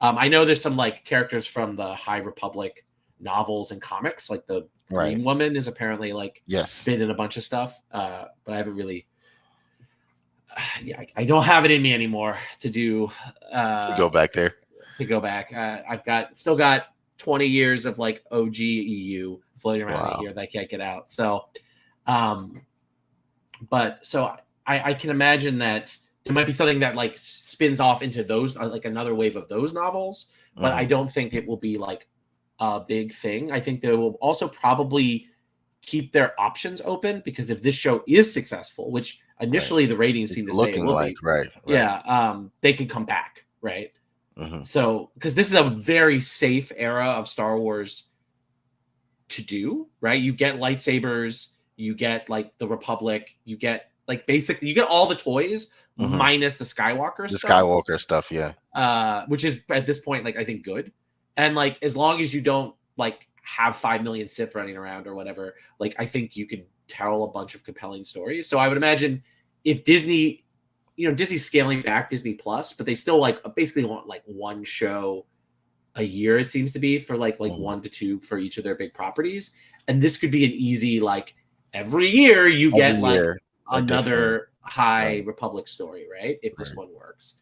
I know there's some like characters from the High Republic novels and comics, like the right. Green Woman is apparently like Yes. been in a bunch of stuff, but I haven't really. Yeah, I don't have it in me anymore to do To uh, go back there. to go back. I've still got 20 years of like OG EU floating around me Wow. here that I can't get out. So, um, but so I can imagine that there might be something that like spins off into those like another wave of those novels, but I Hmm. don't think it will be like a big thing. I think they will also probably keep their options open because if this show is successful, which Right. initially the ratings It's seem to say it looking will like be, right. Right. yeah, they can come back, right? Hmm. So because this is a very safe era of Star Wars to do, right? You get lightsabers, you get like the Republic, you get like basically you get all the toys Hmm. minus the Skywalker The stuff, Skywalker stuff. Yeah. which is at this point like I think good. And like as long as you don't like have 5 million Sith running around or whatever, like I think you could tell a bunch of compelling stories. So I would imagine if Disney, Disney's scaling back Disney Plus, but they still like basically want like one show a year it seems to be for like Hmm. one to two for each of their big properties, and this could be an easy like every year you Every get like year, a different. another High Right. Republic story, right? If this Right. one works.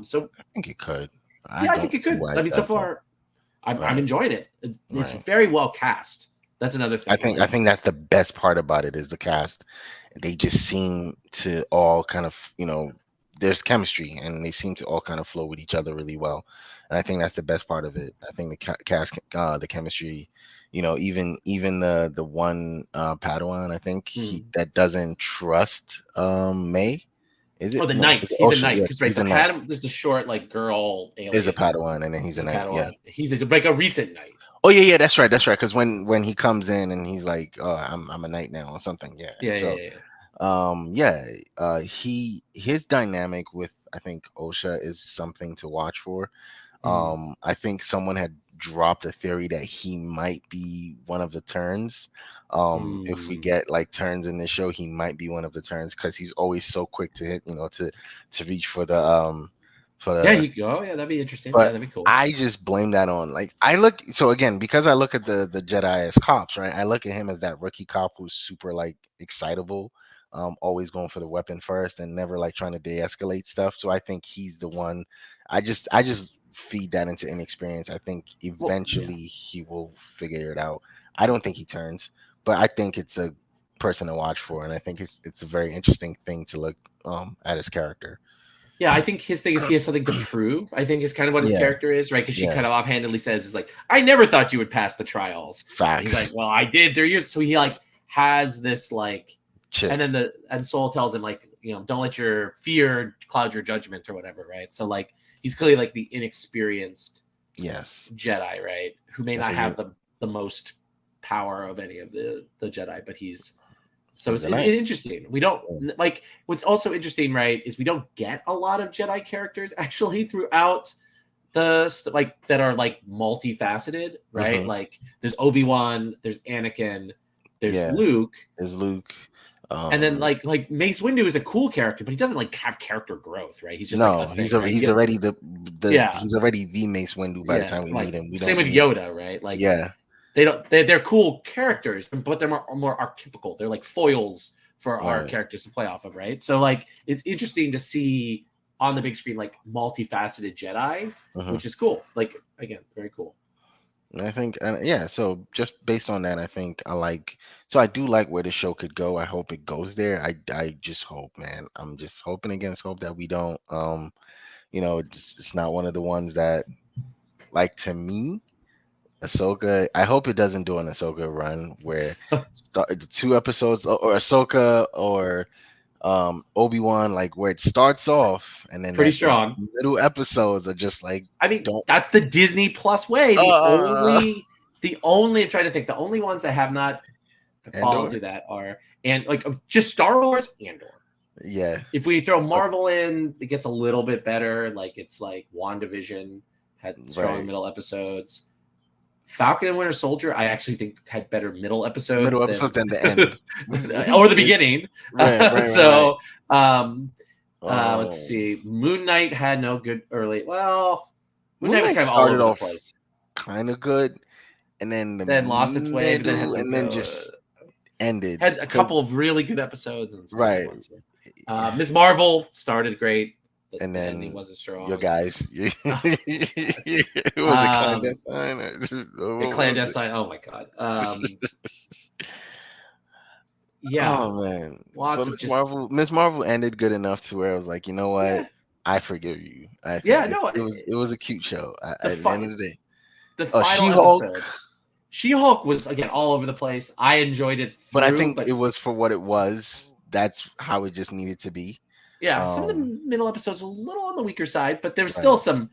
So I think it could. I yeah, I don't think it see could. why I it mean, so doesn't. far I'm Right. enjoying it. It's Right. very well cast. That's another I thing. think I Like, think that's the best part about it is the cast. They just seem to all kind of, there's chemistry, and they seem to all kind of flow with each other really well. And I think that's the best part of it. I think the cast, the chemistry, even the one Padawan, I think hmm, that doesn't trust May Is Oh, it? the No, knight. it's He's a Ocean. knight Yeah, because right, he's the a knight. Padam is the short like girl Is a alien. Padawan, and then he's a The knight. Yeah. Padawan. He's like a recent knight. Oh yeah, yeah, that's right, that's right. Because when he comes in and he's like, "Oh, I'm a knight now" or something. Yeah. Yeah, yeah, So yeah. yeah, his dynamic with I think Osha is something to watch for. Mm. I think someone had dropped a theory that he might be one of the turns. If we Mm. get like turns in this show, he might be one of the turns because he's always so quick to hit, to reach for Yeah, the oh yeah, that'd be interesting. Yeah, but that'd be cool. I just blame that on like I look so again because I look at the Jedi as cops, right? I look at him as that rookie cop who's super like excitable, always going for the weapon first and never like trying to de-escalate stuff. So I think he's the one. I just feed that into inexperience. I think Well, yeah. eventually he will figure it out. I don't think he turns, but I think it's a person to watch for, and I think it's a very interesting thing to look at his character. Yeah, I think his thing is he has something to prove. I think is kind of what his Yeah, character is, right? Because she yeah, kind of offhandedly says, "Is like, I never thought you would pass the trials," and he's like, facts. "Well, I did 3 years." So he like has this like, and Chip. then and Soul tells him like, don't let your fear cloud your judgment or whatever, right? So like he's clearly like the inexperienced Yes. Jedi, right? Who may That's not a have the most power of any of the Jedi, but he's so he's it's a knight. interesting. We don't like what's also interesting, right? Is we don't get a lot of Jedi characters actually throughout like that are like multifaceted, right? Hmm. Like there's Obi-Wan, there's Anakin, there's Yeah, Luke, is Luke. and then Um, like Mace Windu is a cool character, but he doesn't like have character growth, right? He's just like a no, thing, right? he's already the Yeah, he's already the Mace Windu by the yeah. time we Like meet him. We same don't with need. Yoda, right? Like Yeah, they're cool characters, but they're more archetypical. They're like foils for our right. characters to play off of, right? So like it's interesting to see on the big screen like multifaceted Jedi, Hmm. which is cool. Like again, very cool. I think, yeah. So just based on that, I think I like. So I do like where the show could go. I hope it goes there. I just hope, man. I'm just hoping against hope that we don't. It's not one of the ones that, like to me, Ahsoka. I hope it doesn't do an Ahsoka run where the 2 episodes or Ahsoka or Obi-Wan, like where it starts off and then Pretty those strong. middle episodes are just like I mean, don't that's the Disney Plus way. uh The only I'm trying to think, the only ones that have not fallen Andor. through that are and like just Star Wars Andor. Yeah. If we throw But Marvel in, it gets a little bit better. Like it's like WandaVision had strong right. middle episodes. Falcon and Winter Soldier, I actually think had better middle Middle episodes episodes than than the end. or the It- beginning. right, right, right, right. So let's Um see. Moon Knight had no good early. Well, Moon Moon Knight was Knight kind of all started over the off place. kind of good and then the Then lost its way, but then had middle some and then good. just ended Had a couple because of really good episodes and some bad right. ones. Miss Marvel started great, but And the ending then wasn't your strong. guys, Uh, it was a um, clandestine. it What was clandestine. Oh my god. it? Yeah, Oh man, but lots of just Miss Marvel ended good enough to where I was like, you know what, yeah, I forgive you. I yeah. think No, it was a cute show. the At the end of the day, the oh, final She Hulk, episode. She-Hulk was again all over the place. I enjoyed it but I through, think but it was for what it was. That's how it just needed to be. yeah, some of Um, the middle episodes were a little on the weaker side, but there was still right, some.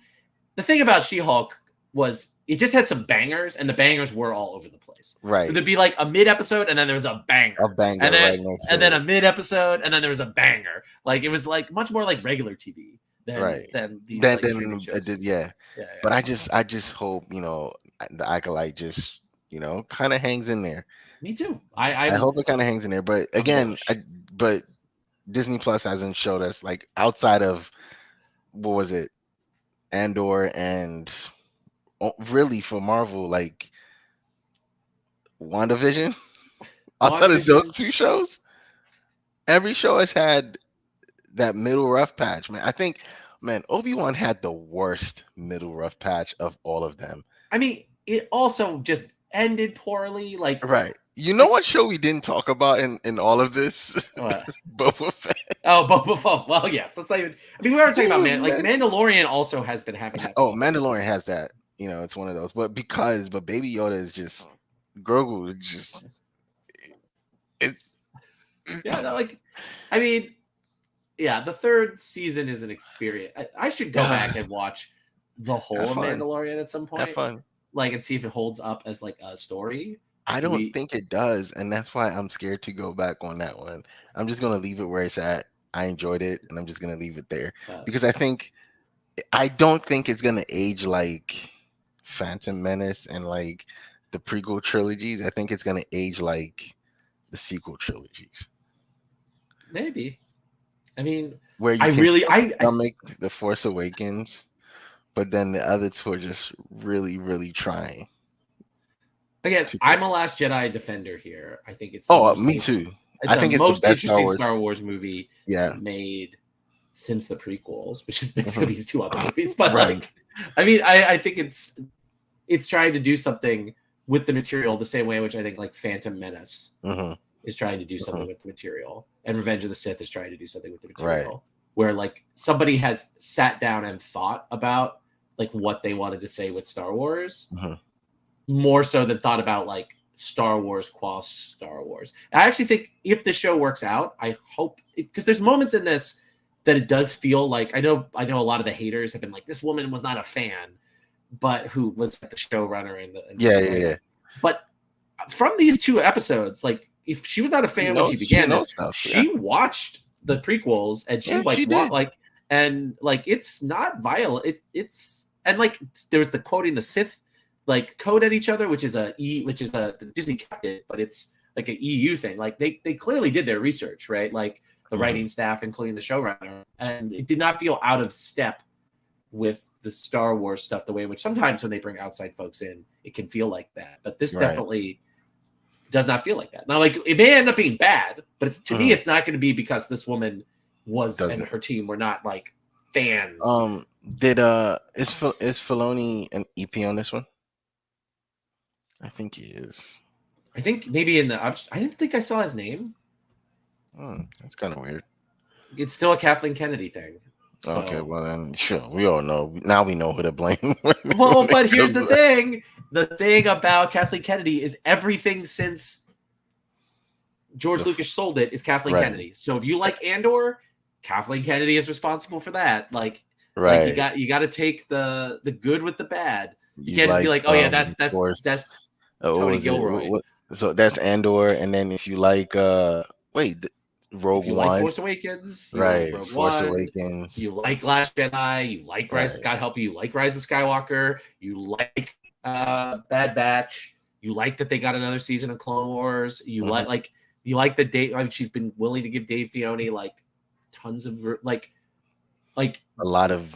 The thing about She-Hulk was it just had some bangers, and the bangers were all over the place. So right, there'd be like a mid episode, and then there was a a banger, banger right next and to then a it. mid episode, and then there was a banger. Like it was like much more like regular TV Right. than these like streaming It shows. did, yeah. Yeah, But yeah. I just hope, the Acolyte just, kind of hangs in there. Me too. I hope it kind of hangs in there. But I'm again, bullish. but Disney Plus hasn't showed us like outside of what was it, Andor and really for Marvel like WandaVision. Outside of those WandaVision. 2 shows, every show has had that middle rough patch. Man, I think, man, Obi-Wan had the worst middle rough patch of all of them. I mean, it also just ended poorly. Right. You know Like what show we didn't talk about in all of this? what? Boba Fett. Oh, Boba Fett. Well, yes. Let's not even. I mean, we were talking about Dude, man. Like man. Mandalorian also has been having that Oh, problem. Mandalorian has that. It's one of those. But Baby Yoda is just Grogu is just it's Yeah, no, like, I mean, yeah, the third season is an experience. I should go back and watch the Have whole of fun. Mandalorian at some Have point, fun. like, and see if it holds up as like a story. I Do don't we? think it does, and that's why I'm scared to go back on that one. I'm just gonna leave it where it's at. I enjoyed it, and I'm just gonna leave it there Uh, because I don't think it's gonna age like Phantom Menace and like the prequel trilogies. I think it's gonna age like the sequel trilogies, maybe. I mean, where you I can really, still I stomach the Force Awakens, but then the other two are just really, really trying again, to. I'm a Last Jedi defender here. I think it's the Oh, most me too. it's I the think it's the most best Star interesting Wars. Star Wars movie Yeah. made since the prequels, which is basically Mhm. these two other movies. But Right. like, I mean, I think it's trying to do something with the material the same way which I think like Phantom Menace Hmm. is trying to do something Hmm. with the material, and Revenge of the Sith is trying to do something with the Right. material, where like somebody has sat down and thought about like what they wanted to say with Star Wars Hmm. more so than thought about like Star Wars qua Star Wars. I actually think if the show works out, I hope because there's moments in this that it does feel like I know a lot of the haters have been like this woman was not a fan, but who was the showrunner and Yeah. Yeah. writer. Yeah. But from these two episodes, like if she was not a She fan when she knows. She began knows this, stuff. Yeah. she watched the prequels and she Yeah. like She did. and like it's not violent. It's and like there was the quoting the Sith like code at each other, which is the Disney kept it, but it's like an EU thing. Like they clearly did their research, right? Like the Hmm. writing staff, including the showrunner, and it did not feel out of step with the Star Wars stuff the way in which sometimes when they bring outside folks in, it can feel like that. But this Right. definitely does not feel like that. Now, like it may end up being bad, but to me, Mhm. it's not going to be because this woman was and Doesn't. her team were not like fans. Did is Filoni an EP on this one? I think he is. I think maybe I didn't think I saw his name. That's kind of weird. It's still a Kathleen Kennedy thing. So. Okay, well then, sure, we all know now. We know who to blame. Well, when it but here's comes the to that. thing. The thing about Kathleen Kennedy is everything since George The Lucas sold it is Kathleen Right, Kennedy. So if you like Andor, Kathleen Kennedy is responsible for that. Like right. you got to take the good with the bad. You You can't just be like like, oh yeah, Force. that's What Tony was it? Gilroy. So that's Andor, and then if you like, wait, If Rogue you like One, Force Awakens, you like right? Rogue Force One, Awakens, you like Last Jedi, you like Rise. right? God help you, you like Rise of Skywalker, you like Bad Batch, you like that they got another season of Clone Wars, you Hmm. like you like the date. I mean, she's been willing to give Dave Filoni like tons of like A lot of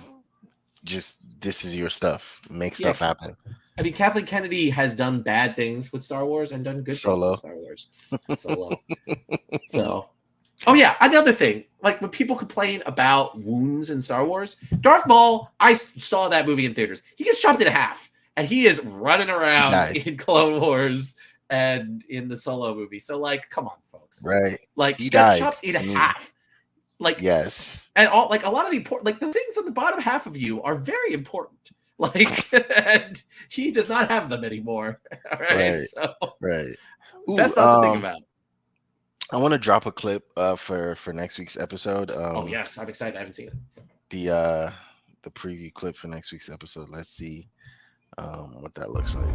just this is your stuff. Make yeah. stuff happen. I mean, Kathleen Kennedy has done bad things with Star Wars and done good things with Solo. Star Wars. Solo. So, oh yeah, another thing. Like when people complain about wounds in Star Wars, Darth Maul. I saw that movie in theaters. He gets chopped in half, and he is running He around died. in Clone Wars and in the Solo movie. So, like, come on, folks. Right. Like He he got died chopped in to me. half. Like Yes. and all like a lot of the important like the things on the bottom half of you are very important. Like and he does not have them anymore. All right. Right. So Right. best Ooh, not to think about. I want to drop a clip for next week's episode. Oh yes, I'm excited. I haven't seen it. So. The preview clip for next week's episode. Let's see what that looks like.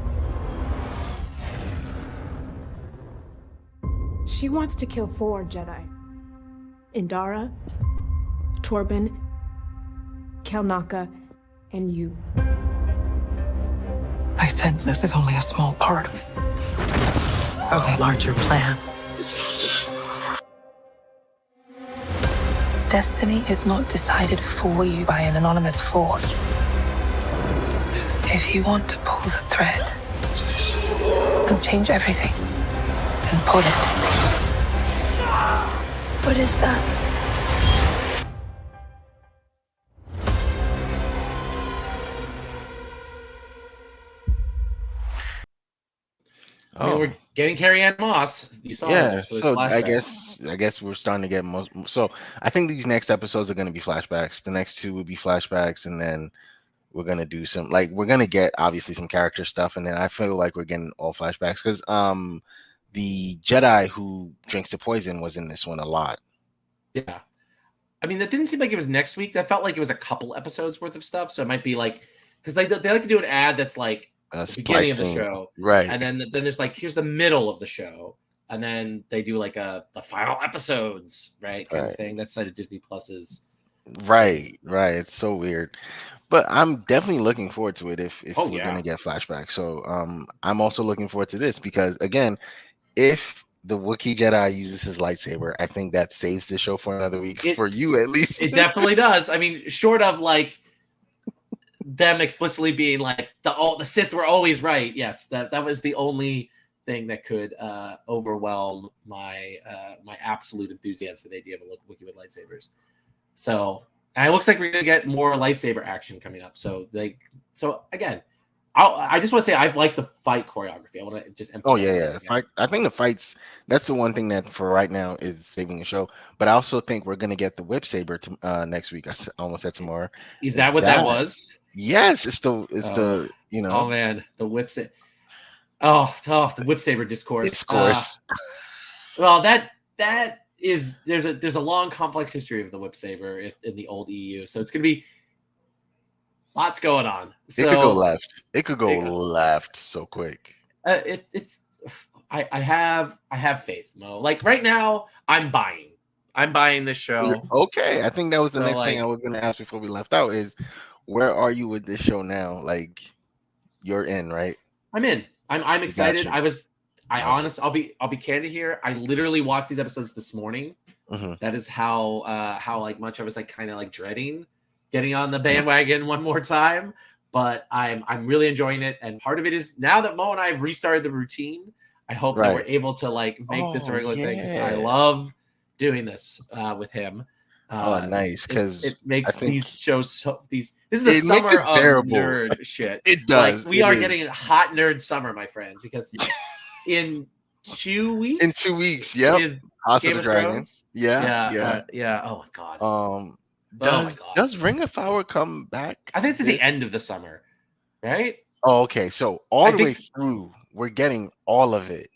She wants to kill 4 Jedi. Indara, Torben, Kelnaka, and you. I sense this is only a small part of a larger plan. Destiny is not decided for you by an anonymous force. If you want to pull the thread, then change everything and pull it. What is that? I mean, we're getting Carrie Ann Moss. You saw Yeah, her. So, so I guess we're starting to get most. So I think these next episodes are going to be flashbacks. The next 2 will be flashbacks, and then we're gonna do some we're gonna get obviously some character stuff, and then I feel like we're getting all flashbacks because the Jedi who drinks the poison was in this one a lot. yeah. I mean, that didn't seem like it was next week. That felt like it was a couple episodes worth of stuff. So it might be like, because they like to do an ad that's like the beginning of the Splicing, show, right? and then there's like here's the middle of the show, and then they do like the final episodes, right, kind of Right. thing. That's side of Disney Plus's. Right, right. It's so weird. But I'm definitely looking forward to it if Oh we're yeah, gonna get flashbacks. So I'm also looking forward to this because again, if the Wookiee Jedi uses his lightsaber, I think that saves the show for another week it for you at least. it definitely does. I mean, short of like them explicitly being like the Sith were always right. Yes, that was the only thing that could overwhelm my my absolute enthusiasm for the idea of a Wookiee with lightsabers. So and it looks like we're gonna get more lightsaber action coming up. So again, I just want to say I like the fight choreography. I want to just Oh emphasize yeah, that yeah. again. Fight. I think the fights. That's the one thing that for right now is saving the show. But I also think we're gonna get the whip saber to, next week. Almost said tomorrow. Is that what that was? Yes, it's Oh, the oh man, the whips it. Oh, the whip saber discourse. discourse. Well, that is there's a long complex history of the whip saber in the old EU, so it's gonna be lots going on. So It could go left. It could go It- left so quick. it's I have faith, Mo. Like right now, I'm buying this show. Okay, I think that was the So, next thing like- I was gonna ask before we left out is where are you with this show now? Like you're in, right? I'm in. I'm excited. you. I'll be candid here. I literally watched these episodes this morning. hmm That is how like much I was like kind of like dreading getting on the bandwagon one more time. But I'm really enjoying it, and part of it is now that Mo and I have restarted the routine. I hope that we're Right. able to like make this a Oh, regular thing because I yeah. love doing this with him. Oh, nice. Because It makes I think these shows so these. This is the it makes summer it of bearable. nerd shit. It does. Like we It are is. getting a hot nerd summer, my friend, because in 2 weeks. In 2 weeks. Yep. Is House Game of of the Dragon. Thrones? Yeah. Yeah. Yeah. Oh my god. Um. Oh my God. Does Ring of Power come back? I think it's at the end of the summer, right? Oh, okay. So all I the way think- through, we're getting all of it.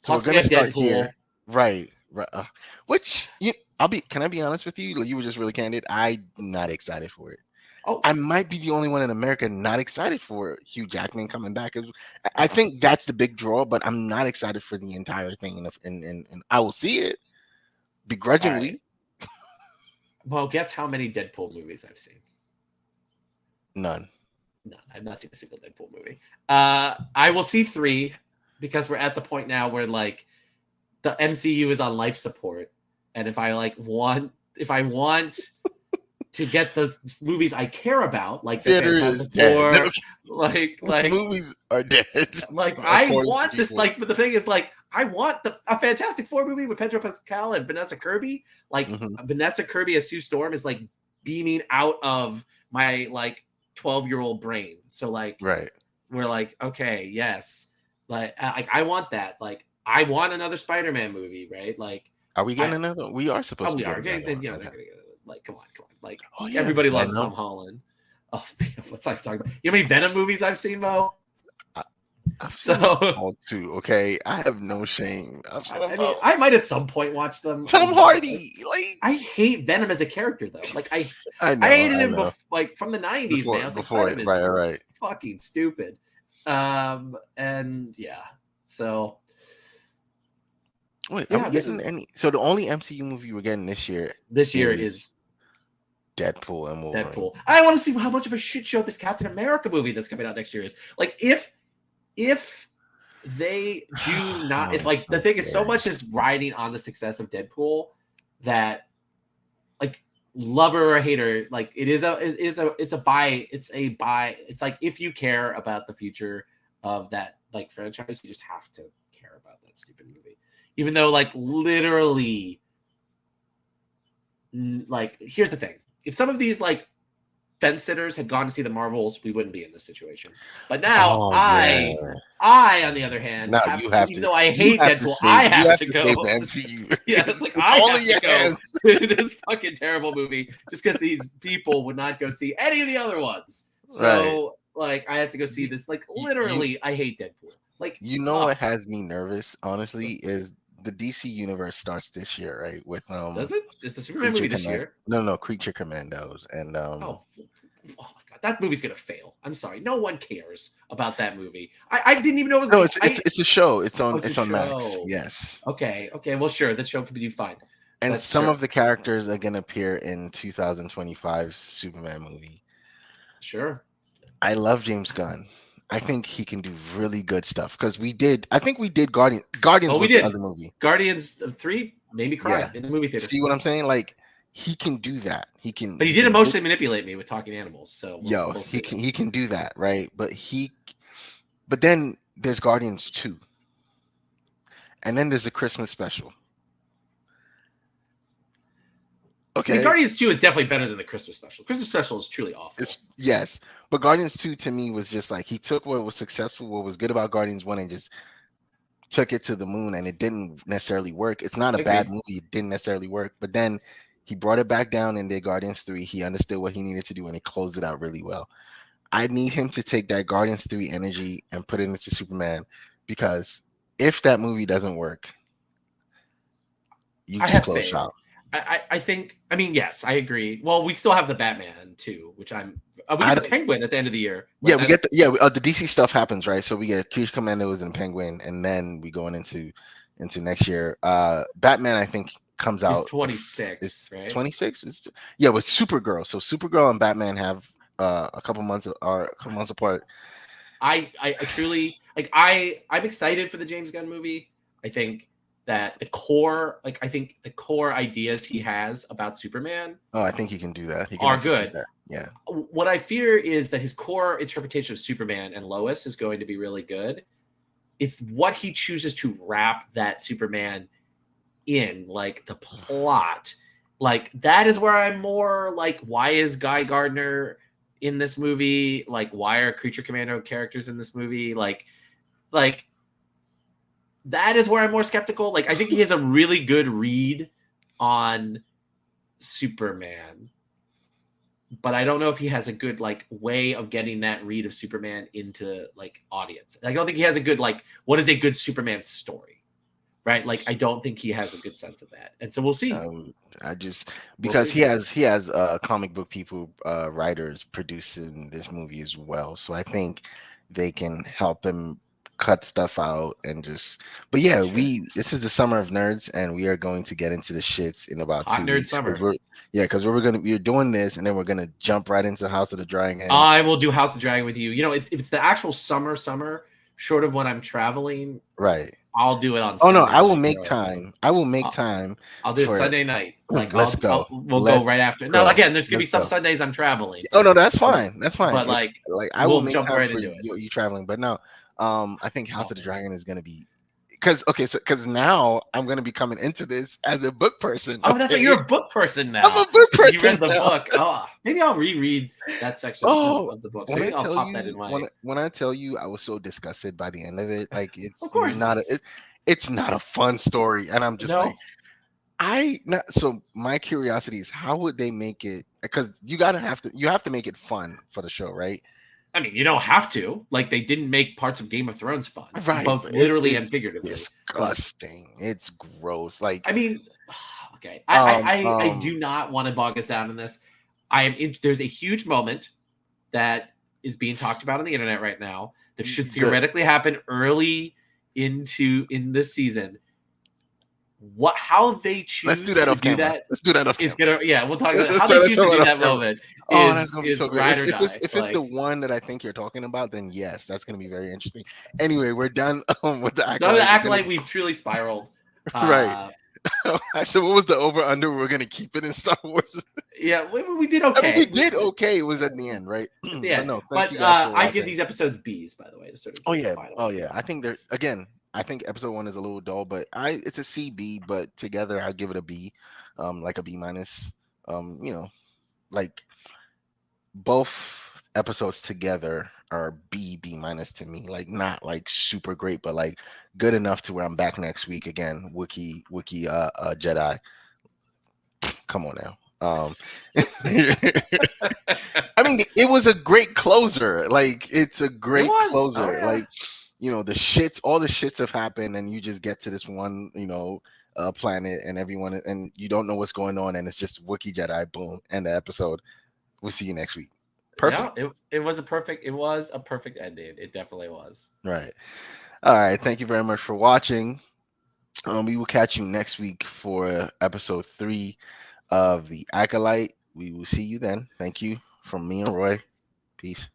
So Plus we're we gonna have start Deadpool. here, right? Right. Which Can I be honest with you? You were just really candid. I'm not excited for it. Oh, I might be the only one in America not excited for Hugh Jackman coming back. I think that's the big draw, but I'm not excited for the entire thing. And I will see it begrudgingly. All right. Well, guess how many Deadpool movies I've seen? None. No, I've not seen a single Deadpool movie. I will see 3 because we're at the point now where like the MCU is on life support, and if I want to get those movies I care about, like the Theater Fantastic is dead. Four, like The movies are dead. like I According to want this. people. Like, but the thing is, like, I want a Fantastic Four movie with Pedro Pascal and Vanessa Kirby. Like Mhm. Vanessa Kirby as Sue Storm is like beaming out of my like 12-year-old brain. So like Right. we're like, okay, yes, like I want that. Like I want another Spider-Man movie, right? Like Are we getting another? We are supposed to we be are. getting another You know, one. they're gonna get it. Like, come on. Like Oh, yeah, everybody loves Venom. Tom Holland. Oh, what's I talking about? You know how many Venom movies I've seen, Mo? I've seen So all 2. Okay, I have no shame. I've seen them I mean, both. I might at some point watch them. Tom Hardy. Like I hate Venom as a character, though. Like I know, hated him know. like from the 90s, man. I was Before like, it, Venom is right. fucking stupid. And yeah, so Wait, Yeah, are we this getting is- any? So the only MCU movie we're getting this year this year is is Deadpool and Wolverine. Deadpool. I want to see how much of a shit show this Captain America movie that's coming out next year is. Like if they do not, if like the thing is so much is riding on the success of Deadpool that like lover or hater, like it's a buy. It's like if you care about the future of that like franchise, you just have to care about that stupid movie. Even though like literally like here's the thing. If some of these like fence sitters had gone to see the Marvels, we wouldn't be in this situation. But now Oh, I, on the other hand, Now you have even to. though I you hate have to Deadpool, save- I you have to to go. save the MCU. Yeah, it's like With I all have of to your go hands. to this fucking terrible movie just because these people would not go see any of the other ones. So like I have to go see this. Like literally, I hate Deadpool. Like You know what has me nervous, honestly, is the DC universe starts this year, right? With Does it? Is the Superman movie this year? No, Creature Commandos, and Oh, oh my god, that movie's gonna fail. I'm sorry, no one cares about that movie. I didn't even know it was. no, it's a show. It's oh, on it's a it's on Max. show. Yes. Okay, well, sure, that show could be fine. And But some sure, of the characters are gonna appear in 2025's Superman movie. sure. I love James Gunn. I think he can do really good stuff because I think we did Guardians. Guardians Oh, we was did. the other movie. Guardians of 3 made me cry Yeah. in the movie theater. See what I'm saying? Like he can do that. He can. But he he did can emotionally manipulate me with talking animals. So we'll see. he can do that, right? But then there's Guardians 2. And then there's a Christmas special. I Okay. mean, Guardians 2 is definitely better than the Christmas special. Christmas special is truly awful. Yes. But Guardians 2 to me was just like he took what was successful, what was good about Guardians 1 and just took it to the moon, and it didn't necessarily work. It's not a bad movie. It didn't necessarily work. But then he brought it back down and did Guardians 3. He understood what he needed to do and he closed it out really well. I need him to take that Guardians 3 energy and put it into Superman, because if that movie doesn't work, you just close shop. I think, I mean, yes, I agree. Well, we still have the Batman too, which we get the Penguin at the end of the year. Yeah, we get the DC stuff happens, right? So we get Creature Commandos and Penguin, and then we going into next year. Batman, I think, comes out. It's 26, right? 26. With Supergirl. So Supergirl and Batman have a couple months apart. I truly like. I'm excited for the James Gunn movie. I think that the core ideas he has about Superman. Oh, I think he can do that. He are good. That. Yeah. What I fear is that his core interpretation of Superman and Lois is going to be really good. It's what he chooses to wrap that Superman in, like the plot. Like that is where I'm more like, why is Guy Gardner in this movie? Like, why are Creature Commando characters in this movie? Like that is where I'm more skeptical. Like, I think he has a really good read on Superman, but I don't know if he has a good like way of getting that read of Superman into like audience. I don't think he has a good like, what is a good Superman story, right? Like, I don't think he has a good sense of that, and so we'll see. Because he has comic book people, writers producing this movie as well, so I think they can help him cut stuff out and just. But yeah, this is the summer of nerds, and we are going to get into the shits in about 2 weeks. Because we're doing this, and then we're gonna jump right into House of the Dragon. I will do House of the Dragon with you. You know, if it's the actual summer, short of when I'm traveling, right? I'll do it on. Oh no, I will make time. I will make time. I'll do it Sunday night. Like, let's go. We'll go right after. No, again, there's gonna be some Sundays I'm traveling. Oh no, that's fine. That's fine. But like I will make time for you traveling. But no, I think House of the Dragon is gonna be. Because now I'm going to be coming into this as a book person. Oh, that's right. You're a book person now. I'm a book person. You read the book. Oh, maybe I'll reread that section of the book. So maybe I'll pop that in my. When I tell you, I was so disgusted by the end of it. Like, it's of course it's not a fun story, and I'm just So my curiosity is, how would they make it? Because you have to make it fun for the show, right? I mean, you don't have to. Like, they didn't make parts of Game of Thrones fun, right? Both literally and figuratively. Disgusting. It's gross. Like, I mean, okay. I do not want to bog us down in this. There's a huge moment that is being talked about on the internet right now that should theoretically happen early in this season. How they choose Let's do that off camera. Let's do that off camera. We'll talk about how they choose to do that moment. That's gonna be so good. If it's the one that I think you're talking about, then yes, that's gonna be very interesting. Anyway, we're done with the Acolyte. No, the Acolyte, we've truly spiraled. Right. So what was the over under? We're gonna keep it in Star Wars. Yeah, we did okay. I mean, we did okay. It was at the end, right? Yeah. But I give these episodes B's, by the way, to sort of. Oh yeah. I think I think episode 1 is a little dull, but it's a CB, but together I give it a B, like a B minus. Like both episodes together are B minus to me. Like, not like super great, but like good enough to where I'm back next week again. Wookiee Jedi. Come on now. I mean, it was a great closer. Like, it's a great closer. Oh, yeah. Like, all the shits have happened, and you just get to this one, planet, and everyone, and you don't know what's going on, and it's just Wookiee Jedi. Boom, end the episode. We'll see you next week. Perfect. Yeah, it was a perfect ending. It definitely was. Right. All right. Thank you very much for watching. We will catch you next week for episode 3 of the Acolyte. We will see you then. Thank you from me and Roy. Peace.